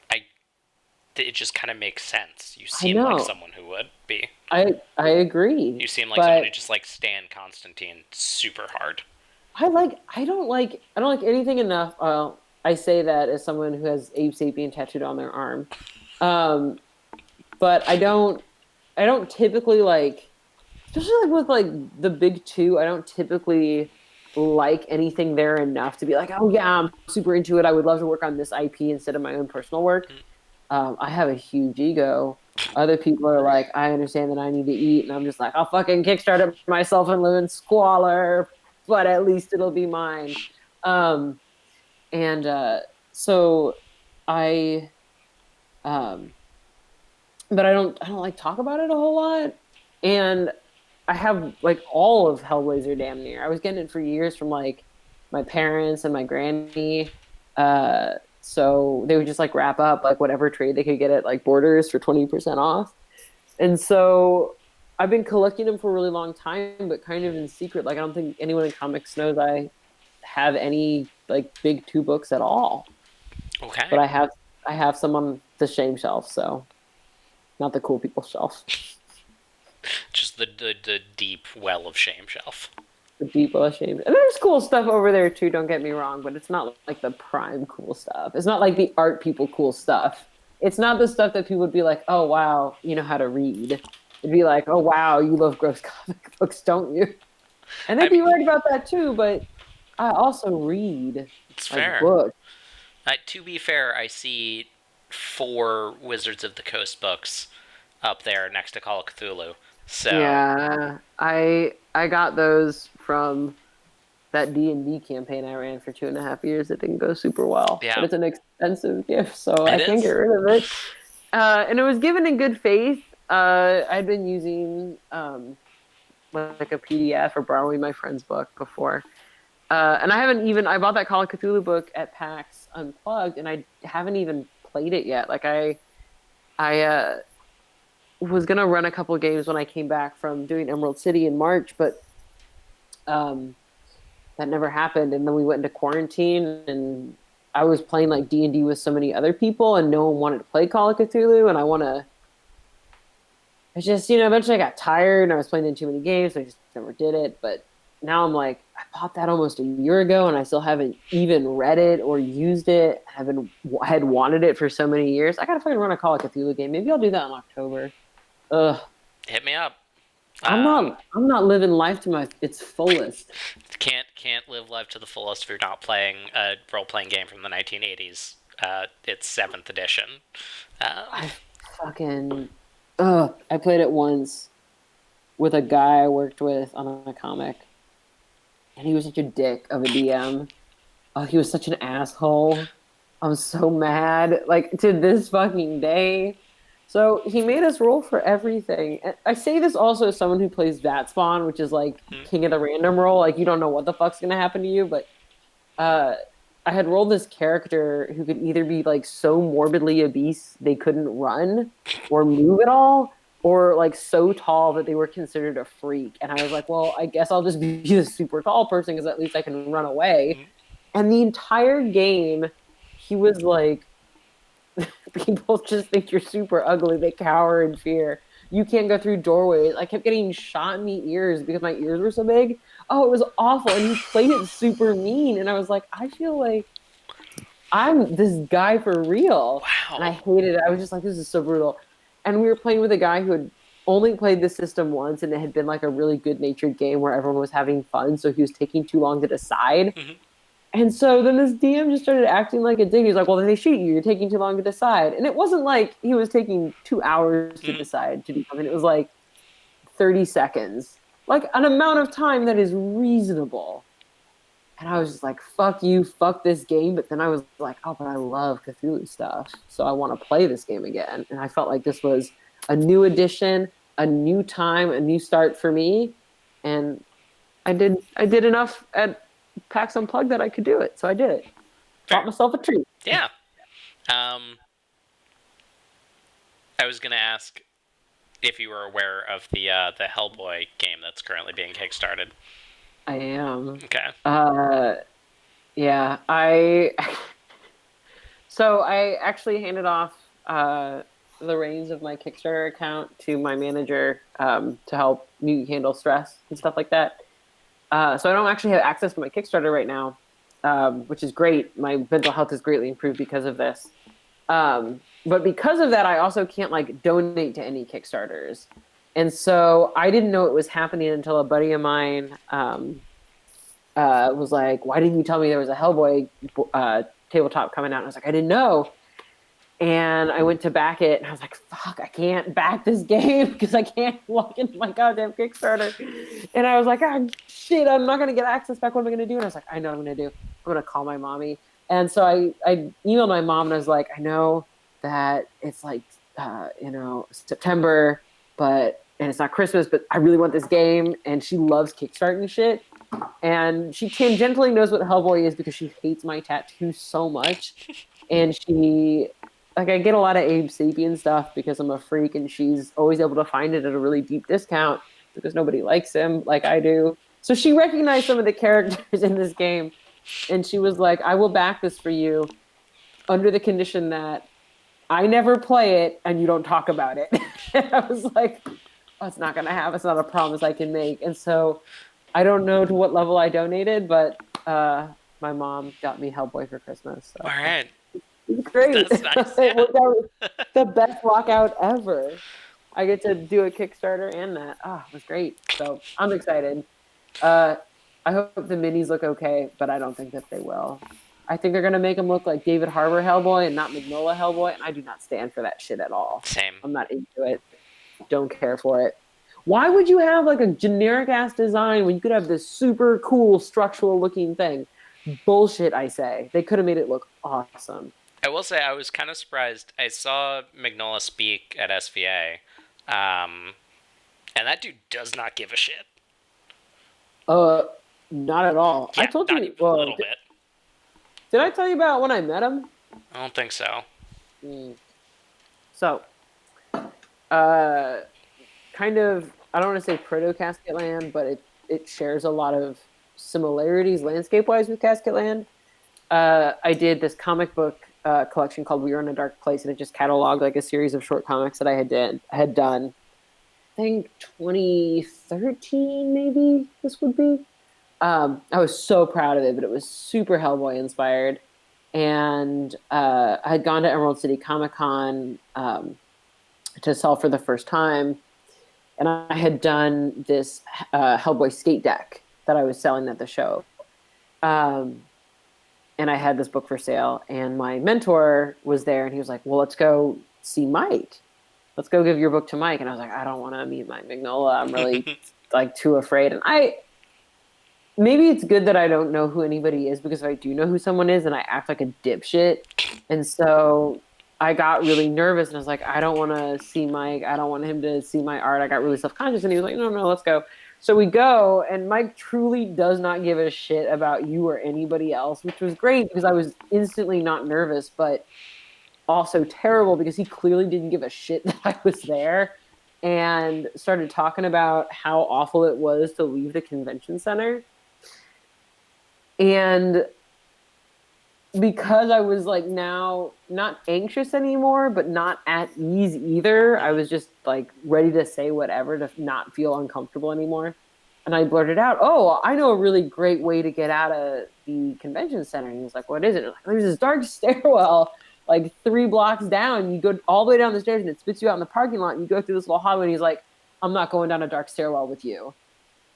It just kind of makes sense. You seem like someone who would be. I agree. You seem like someone who just, like, stan Constantine super hard. I don't like anything enough. I say that as someone who has Abe Sapien tattooed on their arm. But I don't typically, like, especially, like, with, like, the big two, I don't typically like anything there enough to be like, oh yeah, I'm super into it. I would love to work on this IP instead of my own personal work. I have a huge ego. Other people are like, I understand that I need to eat, and I'm just like, I'll fucking kickstart it myself and live in squalor, but at least it'll be mine. So I, but I don't like talk about it a whole lot. And I have, like, all of Hellblazer damn near. I was getting it for years from, like, my parents and my granny. So they would just, like, wrap up, like, whatever trade they could get at, like, Borders for 20% off. And so I've been collecting them for a really long time, but kind of in secret. Like I don't think anyone in comics knows I have any like big 2 books at all. Okay. But I have some on the shame shelf, so not the cool people shelf. Just the deep well of shame shelf. The deep shame. And there's cool stuff over there too, don't get me wrong, but it's not like the prime cool stuff. It's not like the art people cool stuff. It's not the stuff that people would be like, oh wow, you know how to read. It'd be like, oh wow, you love gross comic books, don't you? And they'd be right about that too, but I also read It's like fair. books. To be fair, I see 4 Wizards of the Coast books up there next to Call of Cthulhu. So Yeah, I got those from that D&D campaign I ran for 2.5 years. It didn't go super well, yeah, but it's an expensive gift, so it I can't is. get rid of it. And it was given in good faith. I'd been using like a PDF or borrowing my friend's book before. And I bought that Call of Cthulhu book at PAX Unplugged, and I haven't even played it yet. Like I was gonna run a couple games when I came back from doing Emerald City in March, but that never happened. And then we went into quarantine, and I was playing like D&D with so many other people, and no one wanted to play Call of Cthulhu, and I just, eventually I got tired, and I was playing in too many games, so I just never did it. But now I'm like, I bought that almost a year ago, and I still haven't even read it or used it. Had wanted it for so many years. I gotta fucking run a Call of Cthulhu game. Maybe I'll do that in October. Ugh. Hit me up. I'm not living life to its fullest. Can't live life to the fullest if you're not playing a role-playing game from the 1980s. It's 7th edition. I fucking I played it once with a guy I worked with on a comic, and he was such a dick of a DM. Oh, he was such an asshole. I'm so mad, like to this fucking day. So he made us roll for everything. And I say this also as someone who plays Vatspawn, which is like king of the random roll. Like you don't know what the fuck's gonna happen to you, but uh, I had rolled this character who could either be like so morbidly obese they couldn't run or move at all, or like so tall that they were considered a freak. And I was like, well, I guess I'll just be the super tall person because at least I can run away. And the entire game, he was like, people just think you're super ugly. They cower in fear. You can't go through doorways. I kept getting shot in the ears because my ears were so big. Oh, it was awful. And he played it super mean. And I was like, I feel like I'm this guy for real. Wow. And I hated it. I was just like, this is so brutal. And we were playing with a guy who had only played the system once, and it had been like a really good-natured game where everyone was having fun, so he was taking too long to decide. Mm-hmm. And so then this DM just started acting like a dick. He's like, well, then they shoot you. You're taking too long to decide. And it wasn't like he was taking 2 hours to decide to do something. It was like 30 seconds. Like an amount of time that is reasonable. And I was just like, fuck you, fuck this game. But then I was like, oh, but I love Cthulhu stuff. So I want to play this game again. And I felt like this was a new addition, a new time, a new start for me. And I did enough at PAX Unplugged that I could do it, so I did it. Bought myself a treat. Yeah. I was gonna ask if you were aware of the Hellboy game that's currently being kickstarted. I am. Okay. Yeah. So I actually handed off the reins of my Kickstarter account to my manager to help me handle stress and stuff like that. So I don't actually have access to my Kickstarter right now, which is great. My mental health is greatly improved because of this. But because of that, I also can't like donate to any Kickstarters. And so I didn't know it was happening until a buddy of mine was like, why didn't you tell me there was a Hellboy tabletop coming out? And I was like, I didn't know. And I went to back it, and I was like, fuck, I can't back this game because I can't log into my goddamn Kickstarter. And I was like, oh, shit, I'm not going to get access back. What am I going to do? And I was like, I know what I'm going to do. I'm going to call my mommy. And so I emailed my mom, and I was like, I know that it's like, September, and it's not Christmas, but I really want this game. And she loves Kickstarting shit. And she tangentially knows what Hellboy is because she hates my tattoo so much. And she like I get a lot of Abe Sapien stuff because I'm a freak, and she's always able to find it at a really deep discount because nobody likes him like I do. So she recognized some of the characters in this game, and she was like, "I will back this for you under the condition that I never play it and you don't talk about it." And I was like, "Oh, it's not gonna happen. It's not a promise I can make." And so I don't know to what level I donated, but my mom got me Hellboy for Christmas. So All right. it's great. That's nice. It Yeah. worked out the best walkout ever. I get to do a Kickstarter and that. Ah, it was great. So I'm excited. Uh, I hope the minis look okay, but I don't think that they will. I think they're gonna make them look like David Harbour Hellboy and not Mignola Hellboy, and I do not stand for that shit at all. Same. I'm not into it. Don't care for it. Why would you have like a generic ass design when you could have this super cool structural looking thing? Bullshit, I say. They could have made it look awesome. I will say I was kind of surprised. I saw Mignola speak at SVA, and that dude does not give a shit. Not at all. Yeah, I told not you. even a little bit. Did I tell you about when I met him? I don't think so. So, kind of, I don't want to say proto Casket Land, but it shares a lot of similarities landscape wise with Casket Land. I did this comic book collection called We Are in a Dark Place, and it just cataloged like a series of short comics that I had done. I think 2013, maybe this would be. I was so proud of it, but it was super Hellboy inspired. And I had gone to Emerald City Comic Con to sell for the first time. And I had done this Hellboy skate deck that I was selling at the show. And I had this book for sale. And my mentor was there, and he was like, well, let's go see Mike. Let's go give your book to Mike. And I was like, I don't want to meet Mike Mignola. I'm really like too afraid. And maybe it's good that I don't know who anybody is, because if I do know who someone is, and I act like a dipshit. And so I got really nervous, and I was like, I don't want to see Mike. I don't want him to see my art. I got really self-conscious, and he was like, no, let's go. So we go, and Mike truly does not give a shit about you or anybody else, which was great because I was instantly not nervous, but also terrible because he clearly didn't give a shit that I was there, and started talking about how awful it was to leave the convention center. And because I was like now not anxious anymore, but not at ease either, I was just like ready to say whatever to not feel uncomfortable anymore. And I blurted out, oh, I know a really great way to get out of the convention center. And he was like, what is it? Like, there's this dark stairwell like 3 blocks down. You go all the way down the stairs and it spits you out in the parking lot. And you go through this little hallway, and he's like, I'm not going down a dark stairwell with you.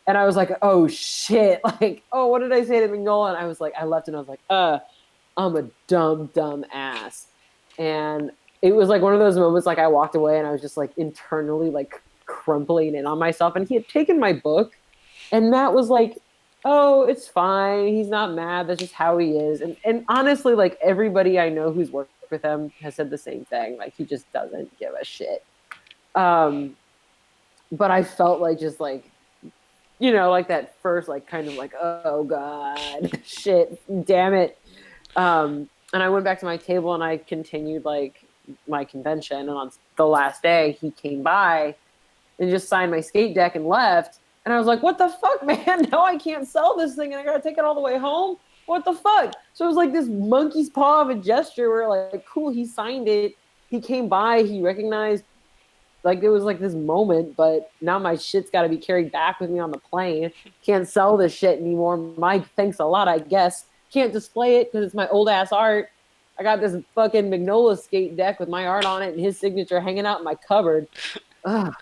And I was like, oh shit. Like, oh, what did I say to Mignola? And I was like, I left, and I was like, I'm a dumb ass. And it was like one of those moments, like I walked away and I was just like internally like crumpling in on myself. And he had taken my book, and Matt was like, oh, it's fine. He's not mad. That's just how he is. And honestly, like everybody I know who's worked with him has said the same thing. Like he just doesn't give a shit. But I felt like just like, you know, like that first, like kind of like, oh God, shit, damn it. And I went back to my table and I continued like my convention. And on the last day, he came by and just signed my skate deck and left. And I was like, what the fuck, man? Now I can't sell this thing and I gotta take it all the way home? What the fuck? So it was like this monkey's paw of a gesture where like, cool, he signed it. He came by, he recognized, like it was like this moment, but now my shit's got to be carried back with me on the plane. Can't sell this shit anymore. Mike, thanks a lot, I guess. Can't display it because it's my old ass art. I got this fucking Mignola skate deck with my art on it and his signature hanging out in my cupboard. Ugh,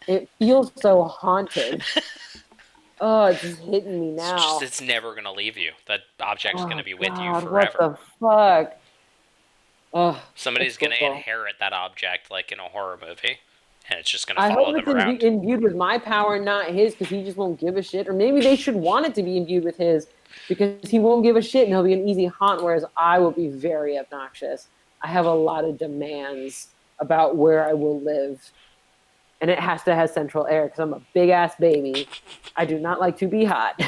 it feels so haunted. Oh, it's just hitting me now. It's never gonna leave you. That object's gonna be with you God, forever. What the fuck? Oh, somebody's gonna inherit that object like in a horror movie, and it's just gonna I follow hope them around. it's imbued with my power and not his, because he just won't give a shit. Or maybe they should want it to be imbued with his, because he won't give a shit and he'll be an easy haunt, whereas I will be very obnoxious. I have a lot of demands about where I will live. And it has to have central air because I'm a big ass baby. I do not like to be hot.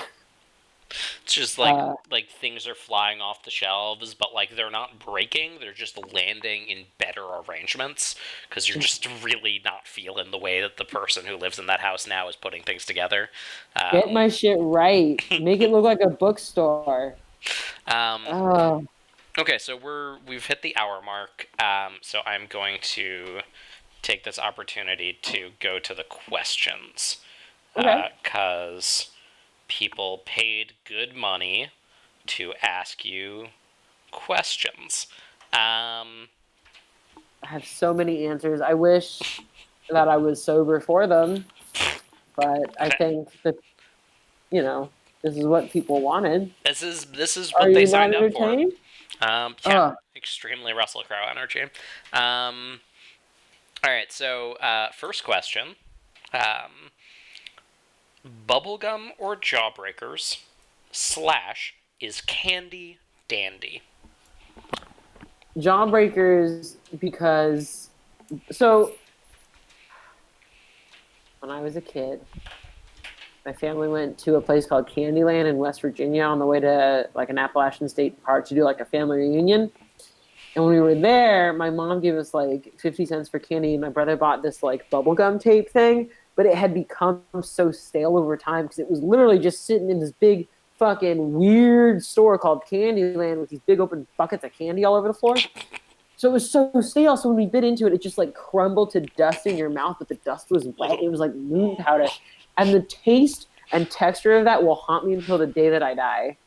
It's just like things are flying off the shelves, but like they're not breaking. They're just landing in better arrangements because you're just really not feeling the way that the person who lives in that house now is putting things together. Get my shit right. Make it look like a bookstore. Oh. Okay, so we've hit the hour mark. So I'm going to take this opportunity to go to the questions. Okay. Because people paid good money to ask you questions. I have so many answers. I wish that I was sober for them, but I think that, this is what people wanted. This is what they signed up for. Yeah. Extremely Russell Crowe energy. All right, so first question. Bubblegum or Jawbreakers / is candy dandy? Jawbreakers, because when I was a kid, my family went to a place called Candyland in West Virginia on the way to like an Appalachian State Park to do like a family reunion. And when we were there, my mom gave us like 50 cents for candy, and my brother bought this like bubblegum tape thing, but it had become so stale over time because it was literally just sitting in this big fucking weird store called Candyland with these big open buckets of candy all over the floor. So it was so stale. So when we bit into it, it just like crumbled to dust in your mouth, but the dust was wet. It was like moon powder. And the taste and texture of that will haunt me until the day that I die.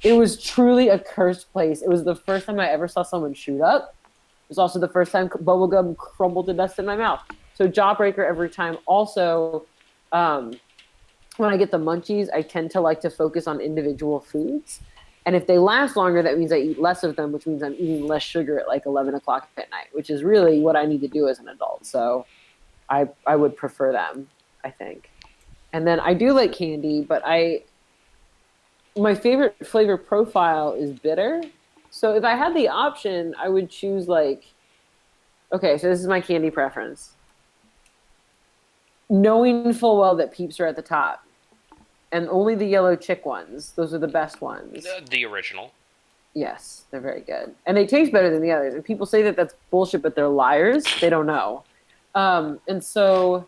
It was truly a cursed place. It was the first time I ever saw someone shoot up. It was also the first time bubblegum crumbled to dust in my mouth. So Jawbreaker every time. Also, when I get the munchies, I tend to like to focus on individual foods. And if they last longer, that means I eat less of them, which means I'm eating less sugar at like 11 o'clock at night, which is really what I need to do as an adult. So I would prefer them, I think. And then I do like candy, but my favorite flavor profile is bitter. So if I had the option, I would choose okay, so this is my candy preference. Knowing full well that Peeps are at the top. And only the yellow chick ones. Those are the best ones. The original. Yes, they're very good. And they taste better than the others. And people say that that's bullshit, but they're liars. They don't know. And so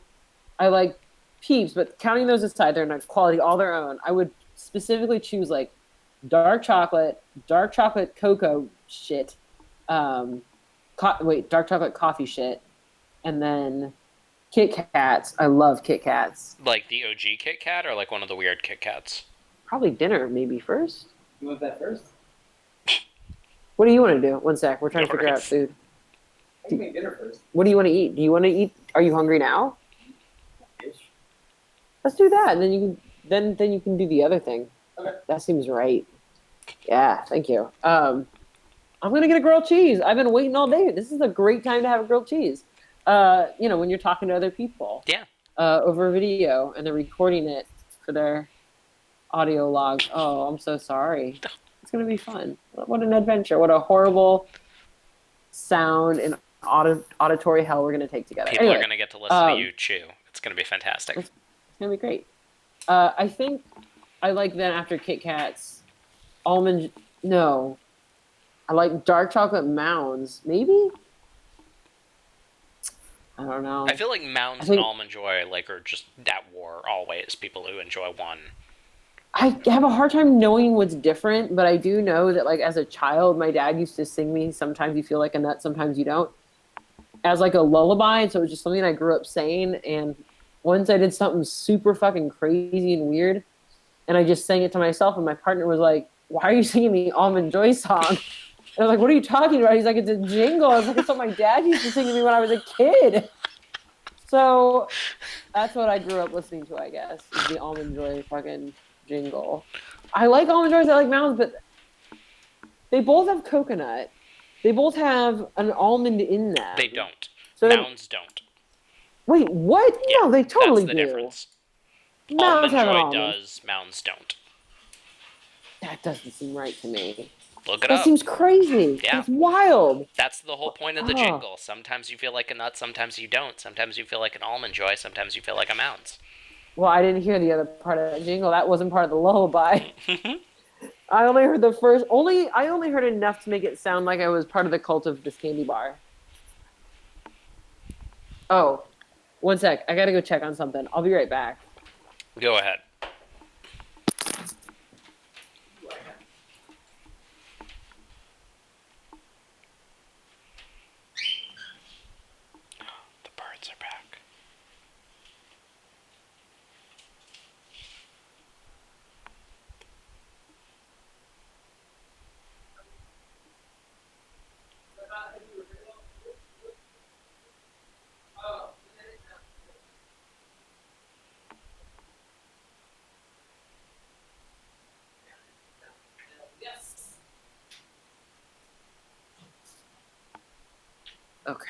I like Peeps, but counting those aside, they're in a quality all their own. I would specifically choose dark chocolate cocoa shit, dark chocolate coffee shit, and then Kit Kats. I love Kit Kats. Like the OG Kit Kat or like one of the weird Kit Kats? Probably dinner maybe first. You want that first? What do you want to do? One sec, we're trying to figure out food. I can make dinner first. What do you want to eat? Do you want to eat? Are you hungry now? Ish. Let's do that, and then you can do the other thing. Okay. That seems right. Yeah, thank you. I'm gonna get a grilled cheese. I've been waiting all day. This is a great time to have a grilled cheese. When you're talking to other people. Yeah. Over video, and they're recording it for their audio log. Oh, I'm so sorry. It's gonna be fun. What an adventure. What a horrible sound and auditory hell we're gonna take together. People are gonna get to listen to you chew. It's gonna be fantastic. It's gonna be great. I think I like then after Kit Kats, almond. No, I like dark chocolate mounds. Maybe. I don't know. I feel like Mounds and Almond Joy are just at war always. People who enjoy one. I have a hard time knowing what's different, but I do know that as a child, my dad used to sing me "Sometimes You Feel Like a Nut, Sometimes You Don't" as a lullaby, and so it was just something I grew up saying. And once I did something super fucking crazy and weird, and I just sang it to myself, and my partner was like, "Why are you singing the Almond Joy song?" And I was like, "What are you talking about?" He's like, "It's a jingle." I was like, "It's what my dad used to sing to me when I was a kid." So that's what I grew up listening to, I guess, is the Almond Joy fucking jingle. I like Almond Joys, I like Mounds, but they both have coconut. They both have an almond in them. They don't. So Mounds don't. Wait, what? Yeah, no, they totally that's the do. difference. Mounds have an Joy almond. does, Mounds don't. That doesn't seem right to me. Look it That up. seems crazy. Yeah. That's wild. That's the whole point of the jingle. Sometimes you feel like a nut, sometimes you don't. Sometimes you feel like an Almond Joy, sometimes you feel like a Mounds. Well, I didn't hear the other part of that jingle. That wasn't part of the lullaby. I only heard the first. I only heard enough to make it sound like I was part of the cult of this candy bar. Oh, one sec. I gotta go check on something. I'll be right back. Go ahead. The birds are back. Okay.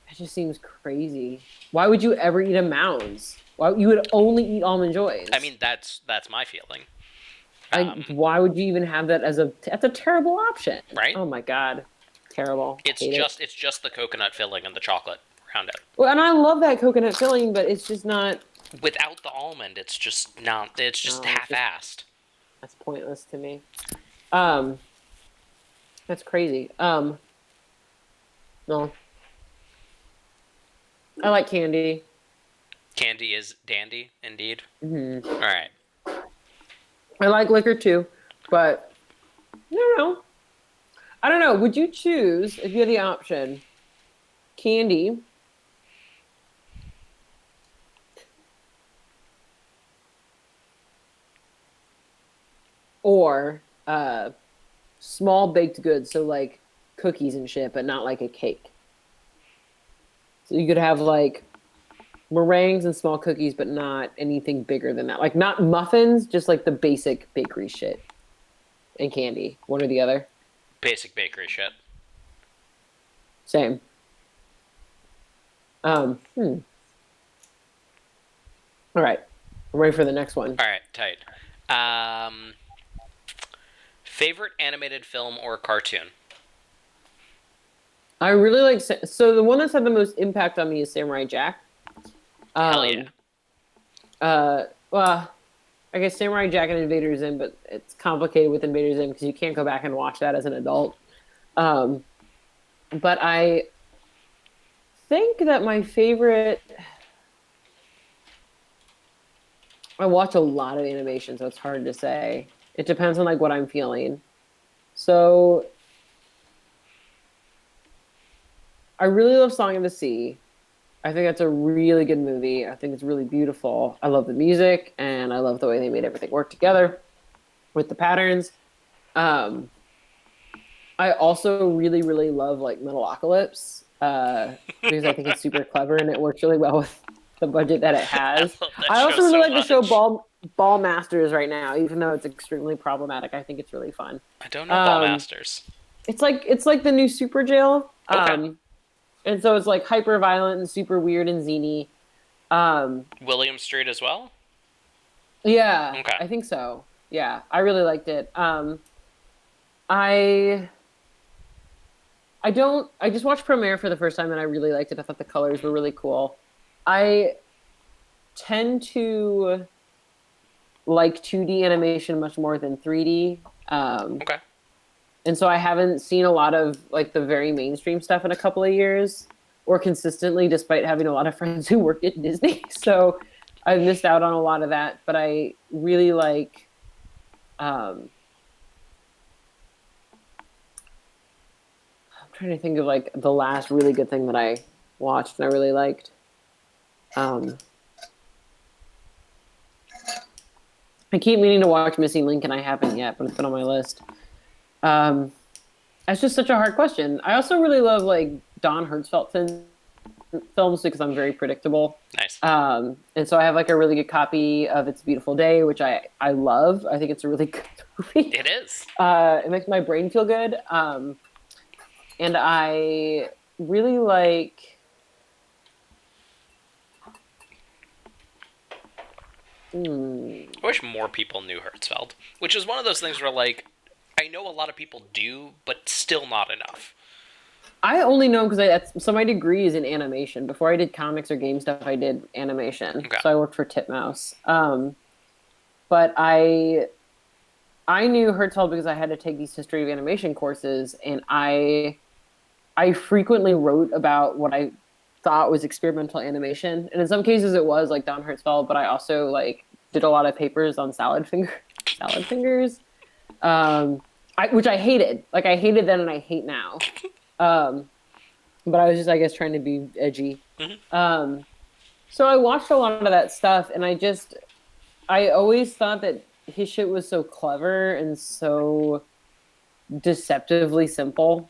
It just seems crazy. Why would you ever eat a mounds? Why you would only eat almond joys? I mean, that's my feeling. Why would you even have that as that's a terrible option, Right? Oh my god, terrible. It's just the coconut filling and the chocolate around it. Well, and I love that coconut filling, but it's just not. Without the almond, it's just not. It's just half-assed. That's pointless to me. That's crazy. No. I like candy. Candy is dandy, indeed. Mm-hmm. All right. I like liquor too, but I don't know. Would you choose, if you had the option, candy or small baked goods, so like cookies and shit, but not like a cake? So you could have like meringues and small cookies, but not anything bigger than that. Like not muffins, just like the basic bakery shit and candy. One or the other. Basic bakery shit. Same. All right. I'm ready for the next one. All right, tight. Favorite animated film or cartoon? I really like... So the one that's had the most impact on me is Samurai Jack. Hell yeah. Well, I guess Samurai Jack and Invader Zim, but it's complicated with Invader Zim because you can't go back and watch that as an adult. But I think that my favorite... I watch a lot of animation, so it's hard to say. It depends on like what I'm feeling. So I really love Song of the Sea. I think that's a really good movie. I think it's really beautiful. I love the music, and I love the way they made everything work together with the patterns. I also really, really love like Metalocalypse because I think it's super clever and it works really well with the budget that it has. I also really like the show Ball Masters right now, even though it's extremely problematic. I think it's really fun. I don't know Ball Masters. It's like the new Super Jail. Okay. And so it's like hyper violent and super weird and zany. William Street as well? Yeah. Okay. I think so. Yeah. I really liked it. I just watched Premiere for the first time and I really liked it. I thought the colors were really cool. I tend to like 2D animation much more than 3D. Okay. And so I haven't seen a lot of like the very mainstream stuff in a couple of years, or consistently, despite having a lot of friends who worked at Disney. So I've missed out on a lot of that. But I really like I'm trying to think of like the last really good thing that I watched and I really liked. I keep meaning to watch Missing Link and I haven't yet, but it's been on my list. It's just such a hard question. I also really love like Don Hertzfeldt films because I'm very predictable. Nice. And so I have like a really good copy of It's a Beautiful Day, which I love. I think it's a really good movie. It is. It makes my brain feel good. And I really like... I wish more people knew Hertzfeld, which is one of those things where, like, I know a lot of people do, but still not enough. I only know because so my degree is in animation. Before I did comics or game stuff, I did animation. Okay. So I worked for Titmouse. But I knew Herzfeld because I had to take these history of animation courses, and I frequently wrote about what I thought was experimental animation, and in some cases it was like Don Hertzfeld, but I also like did a lot of papers on salad fingers, which I hated. Like I hated then and I hate now. But I was just, I guess, trying to be edgy. So I watched a lot of that stuff, and I always thought that his shit was so clever and so deceptively simple.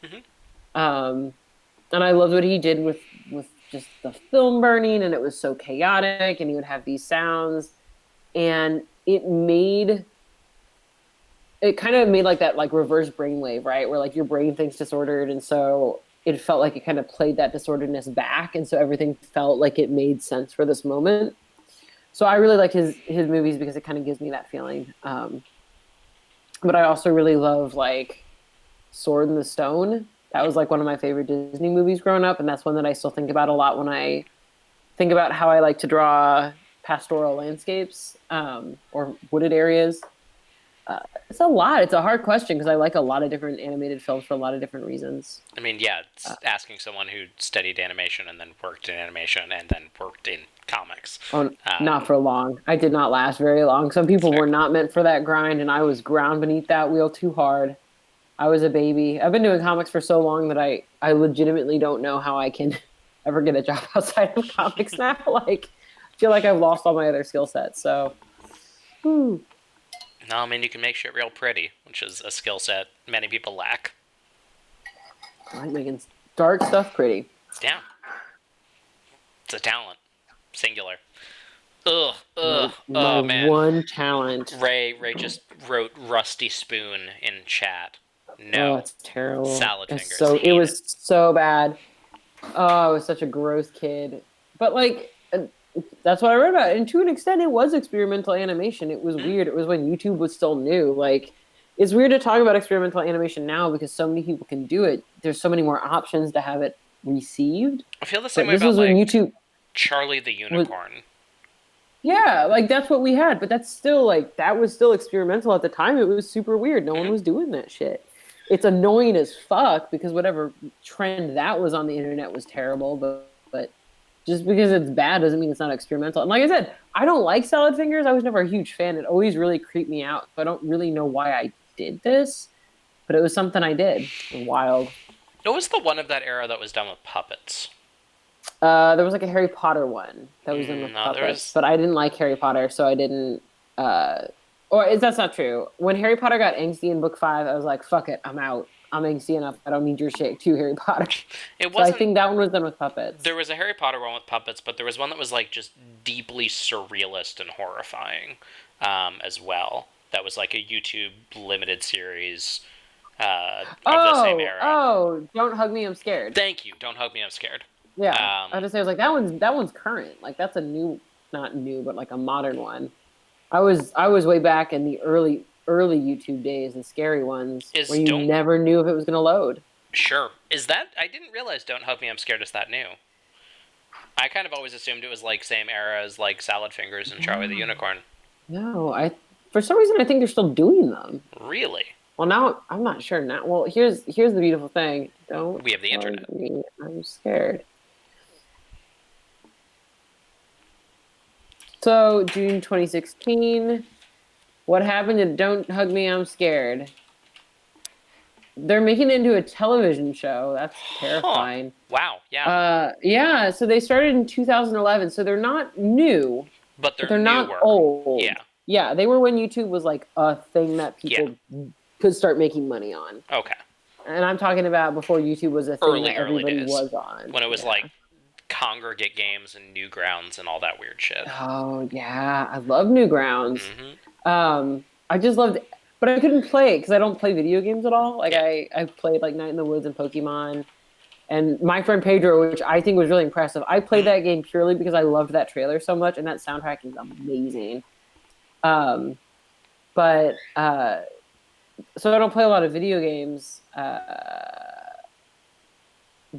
And I loved what he did with just the film burning, and it was so chaotic, and he would have these sounds, and it kind of made like that like reverse brainwave, right? Where like your brain thinks disordered, and so it felt like it kind of played that disorderedness back, and so everything felt like it made sense for this moment. So I really like his movies because it kind of gives me that feeling. But I also really love like Sword in the Stone. That was like one of my favorite Disney movies growing up, and that's one that I still think about a lot when I think about how I like to draw pastoral landscapes or wooded areas. It's a lot. It's a hard question because I like a lot of different animated films for a lot of different reasons. I mean, yeah, it's asking someone who studied animation and then worked in animation and then worked in comics. Oh, not for long. I did not last very long. Some people were not meant for that grind, and I was ground beneath that wheel too hard. I was a baby. I've been doing comics for so long that I legitimately don't know how I can ever get a job outside of comics now. Like, I feel like I've lost all my other skill sets. So, No, I mean, you can make shit real pretty, which is a skill set many people lack. I like making dark stuff pretty. Yeah. It's a talent. Singular. Oh, man. One talent. Ray just wrote Rusty Spoon in chat. No. Oh, it's terrible. Salad fingers. It was so bad. Oh, I was such a gross kid. But like, that's what I read about. And to an extent, it was experimental animation. It was weird. It was when YouTube was still new. Like, it's weird to talk about experimental animation now because so many people can do it. There's so many more options to have it received. I feel the same way about like YouTube Charlie the Unicorn. Yeah, like that's what we had, but that's still like that was still experimental at the time. It was super weird. No one was doing that shit. It's annoying as fuck because whatever trend that was on the internet was terrible, but just because it's bad doesn't mean it's not experimental. And like I said, I don't like salad fingers. I was never a huge fan. It always really creeped me out. So I don't really know why I did this, but it was something I did. Wild. What was the one of that era that was done with puppets? There was like a Harry Potter one that was done with puppets, but I didn't like Harry Potter, so I didn't. That's not true. When Harry Potter got angsty in book 5, I was like, "Fuck it, I'm out. I'm angsty enough. I don't need your shit too, Harry Potter." It wasn't. So I think that one was done with puppets. There was a Harry Potter one with puppets, but there was one that was like just deeply surrealist and horrifying, as well. That was like a YouTube limited series of the same era. Oh, Don't Hug Me, I'm Scared. Thank you. Don't Hug Me, I'm Scared. Yeah, I was like that one's current. Like that's a new, not new, but like a modern one. I was way back in the early YouTube days, the scary ones, where you never knew if it was going to load. Sure. I didn't realize Don't Hug Me, I'm Scared is that new. I kind of always assumed it was like same era as like Salad Fingers and Charlie the Unicorn. No, for some reason I think they're still doing them. Really? Well, now I'm not sure now. Well, here's the beautiful thing. We have the internet. Me, I'm scared. So, June 2016, what happened to Don't Hug Me, I'm Scared? They're making it into a television show. That's terrifying. Wow, yeah. Yeah, so they started in 2011, so they're not new. But they're not old. Yeah. Yeah, they were when YouTube was like a thing that people could start making money on. Okay. And I'm talking about before YouTube was a thing that everybody was on. When it was like Congregate Games and Newgrounds and all that weird shit. Oh, yeah. I love Newgrounds. Mm-hmm. I just loved it. But I couldn't play it because I don't play video games at all. Like, I played, like, Night in the Woods and Pokemon. And My Friend Pedro, which I think was really impressive. I played that game purely because I loved that trailer so much, and that soundtrack is amazing. So I don't play a lot of video games.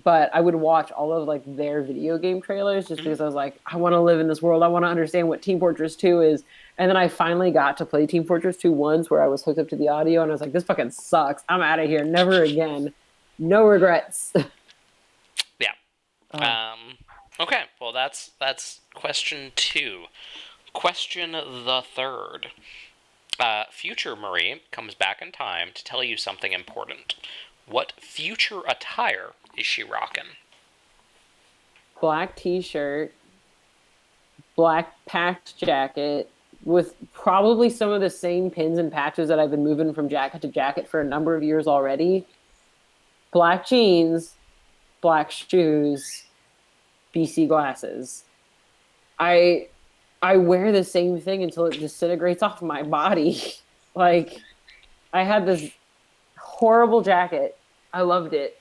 but I would watch all of like their video game trailers just because I was like, I want to live in this world. I want to understand what Team Fortress 2 is. And then I finally got to play Team Fortress 2 once where I was hooked up to the audio and I was like, this fucking sucks. I'm out of here. Never again. No regrets. Yeah. Okay. Well, that's question 2. Question the third. Future Marie comes back in time to tell you something important. What future attire is she rocking? Black t-shirt, black patch jacket with probably some of the same pins and patches that I've been moving from jacket to jacket for a number of years already. Black jeans, black shoes, BC glasses. I wear the same thing until it disintegrates off my body. Like, I had this horrible jacket. I loved it.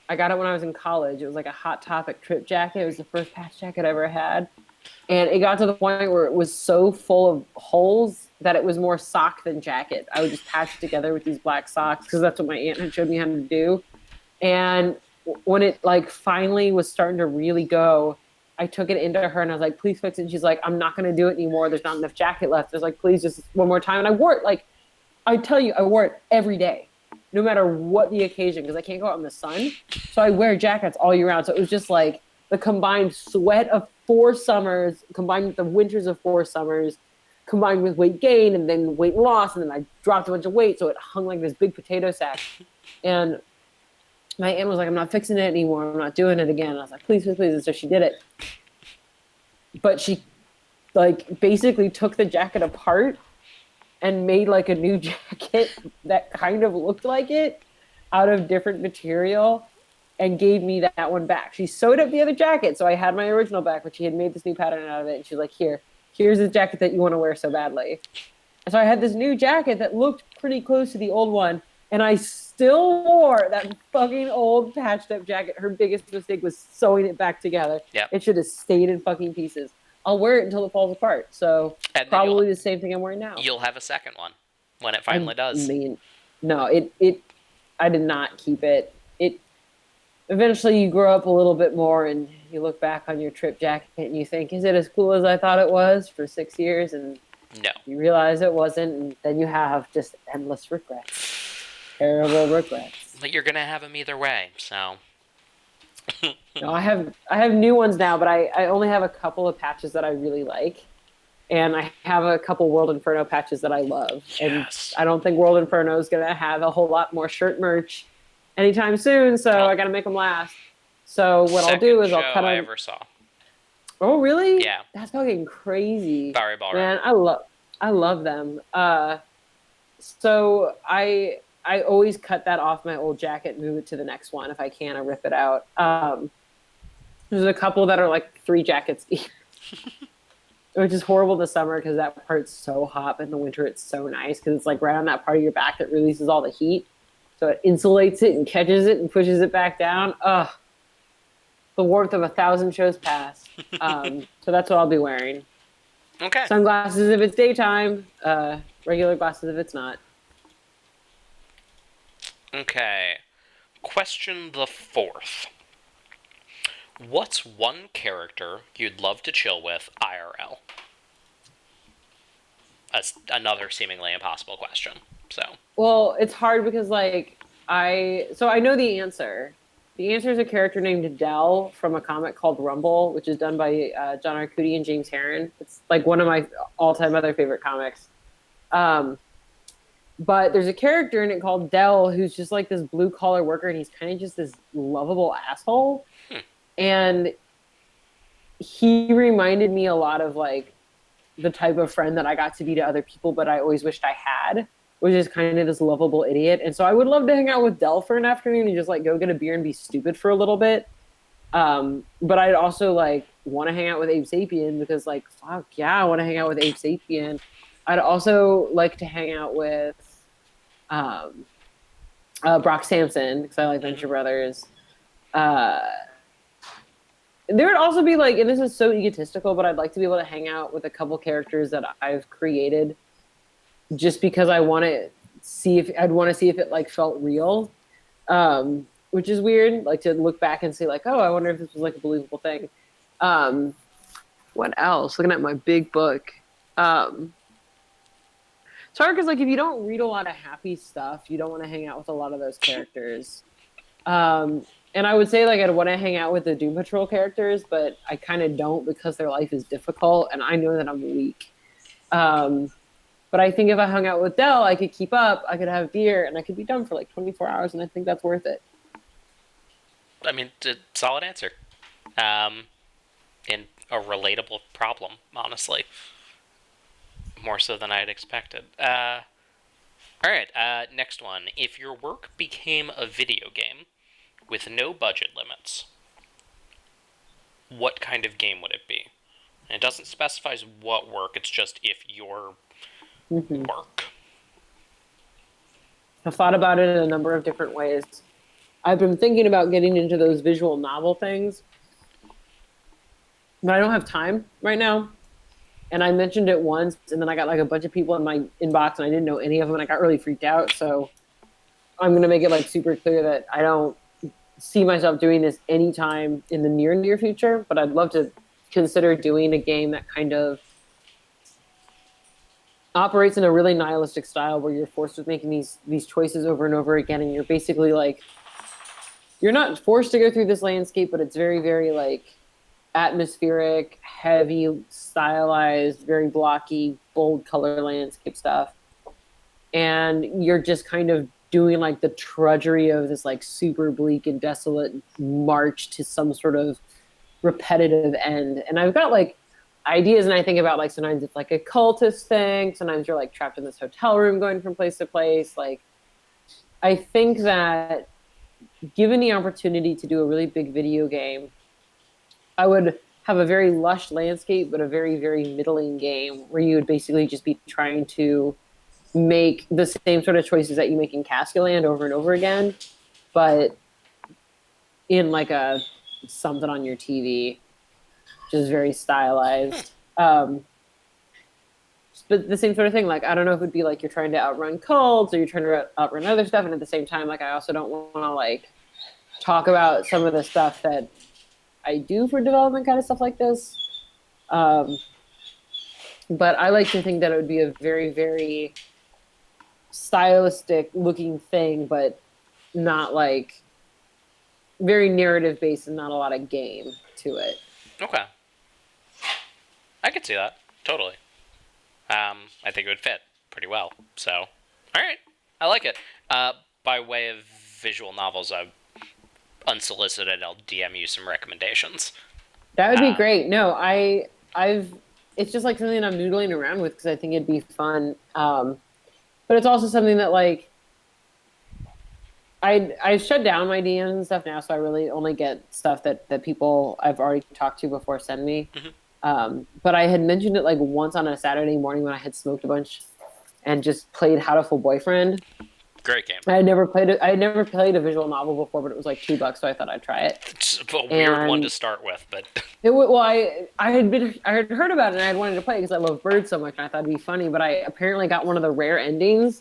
I got it when I was in college. It was like a Hot Topic trip jacket. It was the first patch jacket I ever had. And it got to the point where it was so full of holes that it was more sock than jacket. I would just patch it together with these black socks because that's what my aunt had showed me how to do. And when it like finally was starting to really go, I took it into her and I was like, please fix it. And she's like, I'm not going to do it anymore. There's not enough jacket left. I was like, please just one more time. And I wore it like, I tell you, I wore it every day, no matter what the occasion, because I can't go out in the sun. So I wear jackets all year round. So it was just like the combined sweat of 4 summers, combined with the winters of 4 summers, combined with weight gain and then weight loss. And then I dropped a bunch of weight. So it hung like this big potato sack. And my aunt was like, I'm not fixing it anymore. I'm not doing it again. And I was like, please, please, please. And so she did it. But she like basically took the jacket apart and made like a new jacket that kind of looked like it out of different material and gave me that one back. She sewed up the other jacket. So I had my original back, but she had made this new pattern out of it. And she's like, here's the jacket that you want to wear so badly. And so I had this new jacket that looked pretty close to the old one. And I still wore that fucking old patched up jacket. Her biggest mistake was sewing it back together. Yep. It should have stayed in fucking pieces. I'll wear it until it falls apart. So probably the same thing I'm wearing now. You'll have a second one when it finally does. No, I did not keep it. It eventually you grow up a little bit more and you look back on your trip jacket and you think, is it as cool as I thought it was for 6 years? And no, you realize it wasn't, and then you have just endless regrets. Terrible regrets. But you're gonna have them either way, so. No, I have new ones now, but I only have a couple of patches that I really like, and I have a couple World Inferno patches that I love. Yes. And I don't think World Inferno is gonna have a whole lot more shirt merch anytime soon, so I gotta make them last. So what I'll do is I'll cut I on. ever saw. Oh really? Yeah. That's fucking crazy. Barry Ballroom. Man, I love them. So I always cut that off my old jacket and move it to the next one. If I can, I rip it out. There's a couple that are like 3 jackets each, which is horrible in the summer because that part's so hot, but in the winter it's so nice because it's like right on that part of your back that releases all the heat. So it insulates it and catches it and pushes it back down. Ugh. The warmth of 1,000 shows past. So that's what I'll be wearing. Okay. Sunglasses if it's daytime. Regular glasses if it's not. Okay. Question the 4th. What's one character you'd love to chill with IRL? That's another seemingly impossible question. So. Well, it's hard because I know the answer. The answer is a character named Dell from a comic called Rumble, which is done by John Arcudi and James Herron. It's like one of my all-time other favorite comics. But there's a character in it called Dell who's just like this blue-collar worker, and he's kind of just this lovable asshole. And he reminded me a lot of like the type of friend that I got to be to other people, but I always wished I had, which is kind of this lovable idiot. And so I would love to hang out with Dell for an afternoon and just like go get a beer and be stupid for a little bit. But I'd also like want to hang out with Abe Sapien because like, fuck yeah, I want to hang out with Abe Sapien. I'd also like to hang out with Brock Sampson because I like Venture Brothers. There would also be like, and this is so egotistical, but I'd like to be able to hang out with a couple characters that I've created just because I'd want to see if it like felt real. which is weird. Like to look back and say like, oh, I wonder if this was like a believable thing. What else? Looking at my big book. It's hard because like if you don't read a lot of happy stuff, you don't want to hang out with a lot of those characters. And I would say like I'd want to hang out with the Doom Patrol characters, but I kind of don't because their life is difficult, and I know that I'm weak. But I think if I hung out with Dell, I could keep up, I could have beer, and I could be done for like 24 hours, and I think that's worth it. I mean, solid answer. And a relatable problem, honestly. More so than I had expected. All right, next one. If your work became a video game with no budget limits, what kind of game would it be? And it doesn't specify what work, it's just if your work. I've thought about it in a number of different ways. I've been thinking about getting into those visual novel things, but I don't have time right now. And I mentioned it once, and then I got like a bunch of people in my inbox, and I didn't know any of them, and I got really freaked out. So I'm going to make it like super clear that I don't see myself doing this anytime in the near future, but I'd love to consider doing a game that kind of operates in a really nihilistic style where you're forced with making these choices over and over again, and you're basically like, you're not forced to go through this landscape, but it's very, very like atmospheric, heavy, stylized, very blocky, bold color landscape stuff. And you're just kind of doing like the trudgery of this like super bleak and desolate march to some sort of repetitive end. And I've got like ideas, and I think about like sometimes it's like a cultist thing, sometimes you're like trapped in this hotel room going from place to place. Like I think that given the opportunity to do a really big video game, I would have a very lush landscape, but a very, very middling game where you would basically just be trying to make the same sort of choices that you make in Casket Land over and over again, but in like a something on your TV, which is very stylized. But the same sort of thing. Like, I don't know if it'd be like you're trying to outrun cults or you're trying to outrun other stuff. And at the same time, like, I also don't want to like talk about some of the stuff that I do for development kind of stuff like this. But I like to think that it would be a very, very stylistic looking thing, but not like very narrative based and not a lot of game to it. Okay. I could see that. Totally. I think it would fit pretty well. So, all right. I like it. By way of visual novels, unsolicited, I'll DM you some recommendations. That would be great. No, I've it's just like something I'm noodling around with because I think it'd be fun. But it's also something that like I shut down my DMs and stuff now, so I really only get stuff that people I've already talked to before send me. But I had mentioned it like once on a Saturday morning when I had smoked a bunch and just played How to Fool Boyfriend. Great game. I had never played a visual novel before, but it was like $2, so I thought I'd try it. It's a weird one to start with, but I had heard about it and I had wanted to play it because I love birds so much and I thought it'd be funny, but I apparently got one of the rare endings.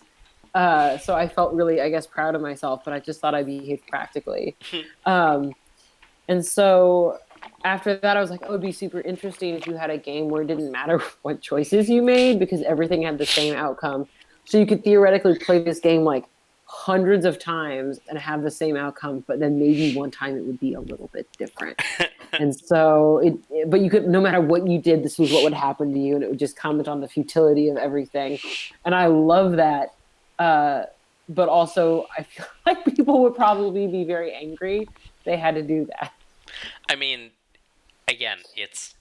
So I felt really, I guess, proud of myself, but I just thought I behaved practically. And so after that, I was like, oh, it'd be super interesting if you had a game where it didn't matter what choices you made because everything had the same outcome. So you could theoretically play this game like hundreds of times and have the same outcome, but then maybe one time it would be a little bit different. And so, but you could, no matter what you did, this was what would happen to you, and it would just comment on the futility of everything. And I love that. But also, I feel like people would probably be very angry they had to do that. I mean, again, it's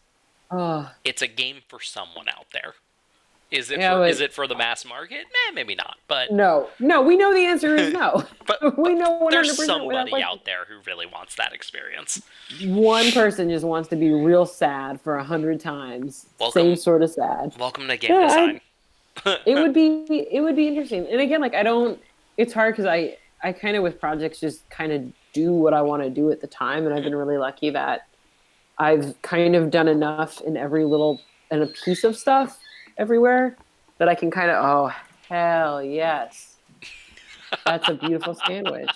a game for someone out there. Is it for the mass market? Maybe not. But no, we know the answer is no. but we know 100% there's somebody out there who really wants that experience. One person just wants to be real sad for 100 times. Same sort of sad. Welcome to game design. It would be interesting. And again, like it's hard because I kind of with projects just kind of do what I want to do at the time, and I've been really lucky that I've kind of done enough in a piece of stuff everywhere that I can kind of, oh, hell yes. That's a beautiful sandwich.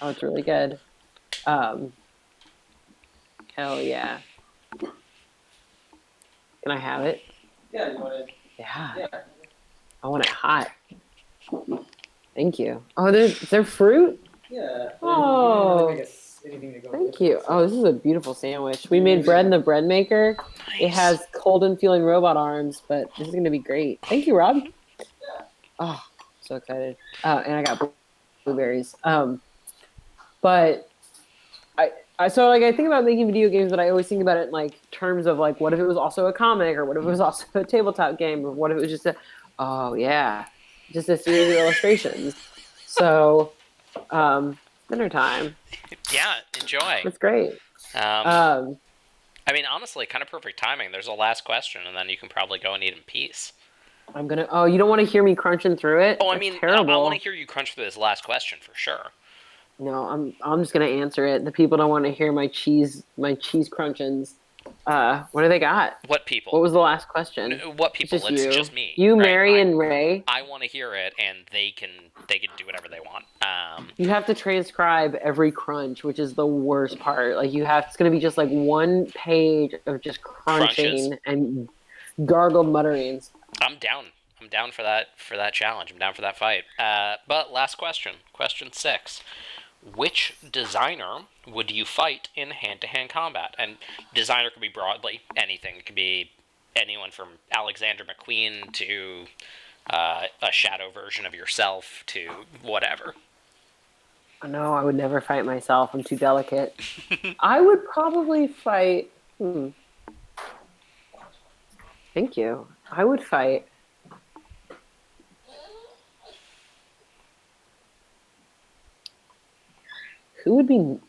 Oh, it's really good. Hell yeah. Can I have it? Yeah, you want it? Yeah. Yeah. I want it hot. Thank you. Oh, is there fruit? Yeah. Oh, Anything to go thank with you. it, so. Oh, this is a beautiful sandwich. We made bread in the bread maker. It Nice. has cold and feeling robot arms, but this is going to be great. Thank you, Rob. Oh, so excited. And I got blueberries. But so like I think about making video games, but I always think about it in like terms of like, what if it was also a comic, or what if it was also a tabletop game, or what if it was just just a series of illustrations. So, dinner time. Yeah, enjoy. That's great. I mean, honestly, kind of perfect timing. There's a last question, and then you can probably go and eat in peace. I'm gonna. Oh, you don't want to hear me crunching through it? Oh, I That's mean, terrible. I want to hear you crunch through this last question for sure. No, I'm just gonna answer it. The people don't want to hear my cheese crunchings. What do they got? What people? What was the last question? What people? It's you. just me. You, right? Mary, and Ray. I want to hear it, and they can do whatever they want. You have to transcribe every crunch, which is the worst part. Like it's gonna be just like one page of just crunching and gargled mutterings. I'm down. I'm down for that challenge. I'm down for that fight. But last question. Question 6. Which designer would you fight in hand-to-hand combat? And designer could be broadly anything. It could be anyone from Alexander McQueen to a shadow version of yourself to whatever. No, I would never fight myself. I'm too delicate. I would probably fight... Thank you. I would fight... Who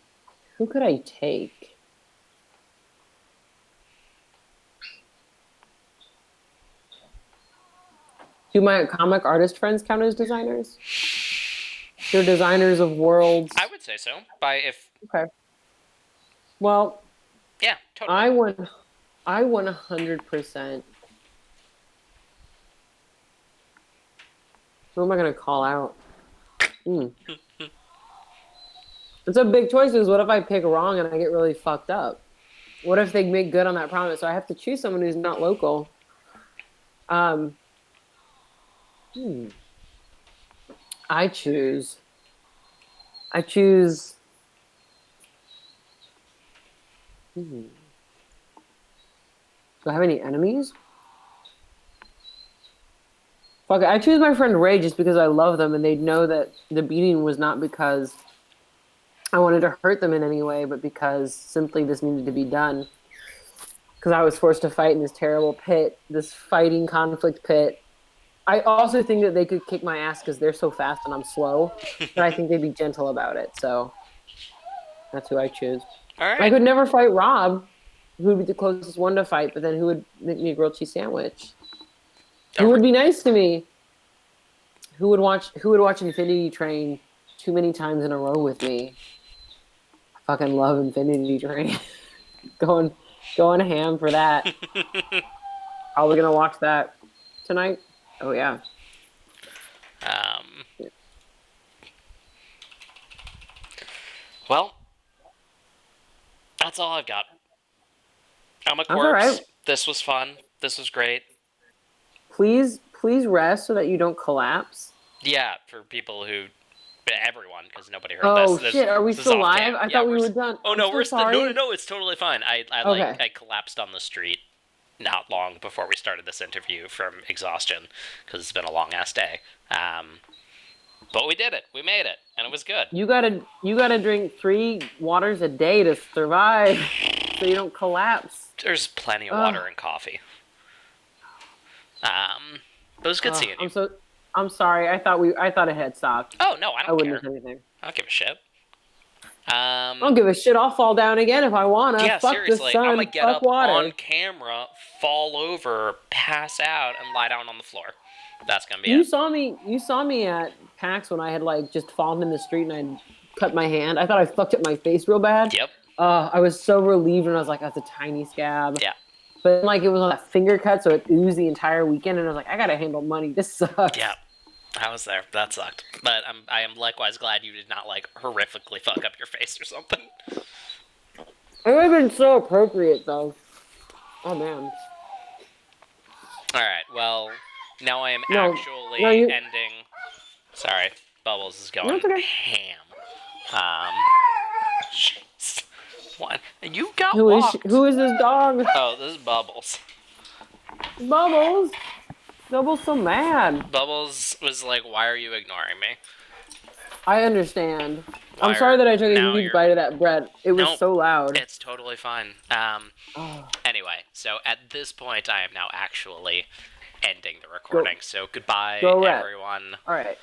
could I take? Do my comic artist friends count as designers? They're designers of worlds. I would say so. Okay. Well, yeah, totally. I 100%. Who am I gonna call out? It's a big choice, because what if I pick wrong and I get really fucked up? What if they make good on that promise? So I have to choose someone who's not local. I choose. Do I have any enemies? Fuck it. I choose my friend Ray just because I love them, and they'd know that the beating was not because I wanted to hurt them in any way, but because simply this needed to be done. Because I was forced to fight in this terrible pit, this fighting conflict pit. I also think that they could kick my ass because they're so fast and I'm slow, but I think they'd be gentle about it. So that's who I choose. All right. I could never fight Rob, who would be the closest one to fight, but then who would make me a grilled cheese sandwich? Who would be nice to me? Who would watch Infinity Train too many times in a row with me? I fucking love Infinity Train. going ham for that. Probably gonna watch that tonight. Oh yeah. Well, that's all I've got. I'm a corpse. Right. This was fun. This was great. Please rest so that you don't collapse. Yeah, for people who... Everyone, because nobody heard this. Oh, shit. Are we still live? I thought we were done. Oh, no, we're sorry. No, it's totally fine. I collapsed on the street not long before we started this interview from exhaustion, because it's been a long-ass day. But we did it. We made it, and it was good. You gotta drink 3 waters a day to survive, so you don't collapse. There's plenty of water and coffee. But it was good seeing you. I'm sorry. I thought it had stopped. Oh no, I don't care. Have anything. I don't give a shit. I don't give a shit. I'll fall down again if I wanna. Yeah, fuck seriously. The sun, I'm gonna get up water. on camera, fall over, pass out, and lie down on the floor. That's gonna be You saw me at PAX when I had just fallen in the street and I'd cut my hand. I thought I fucked up my face real bad. Yep. I was so relieved when I was like, that's a tiny scab. Yeah. But it was on that finger cut, so it oozed the entire weekend, and I was like, I gotta handle money. This sucks. Yeah. I was there. That sucked. But I am likewise glad you did not, like, horrifically fuck up your face or something. It would have been so appropriate, though. Oh, man. Alright, well, now I am No, actually no, you- ending... Sorry, Bubbles is going No, it's okay. ham. Jeez. What? You got Who walked. is this dog? Oh, this is Bubbles. Bubbles. Bubbles so mad. Bubbles was like, why are you ignoring me? I understand. Why I'm sorry that I took a now huge you're- bite of that bread. It was Nope. so loud. It's totally fine. Oh. Anyway, so at this point, I am now actually ending the recording. So goodbye, Go Rat. everyone. All right.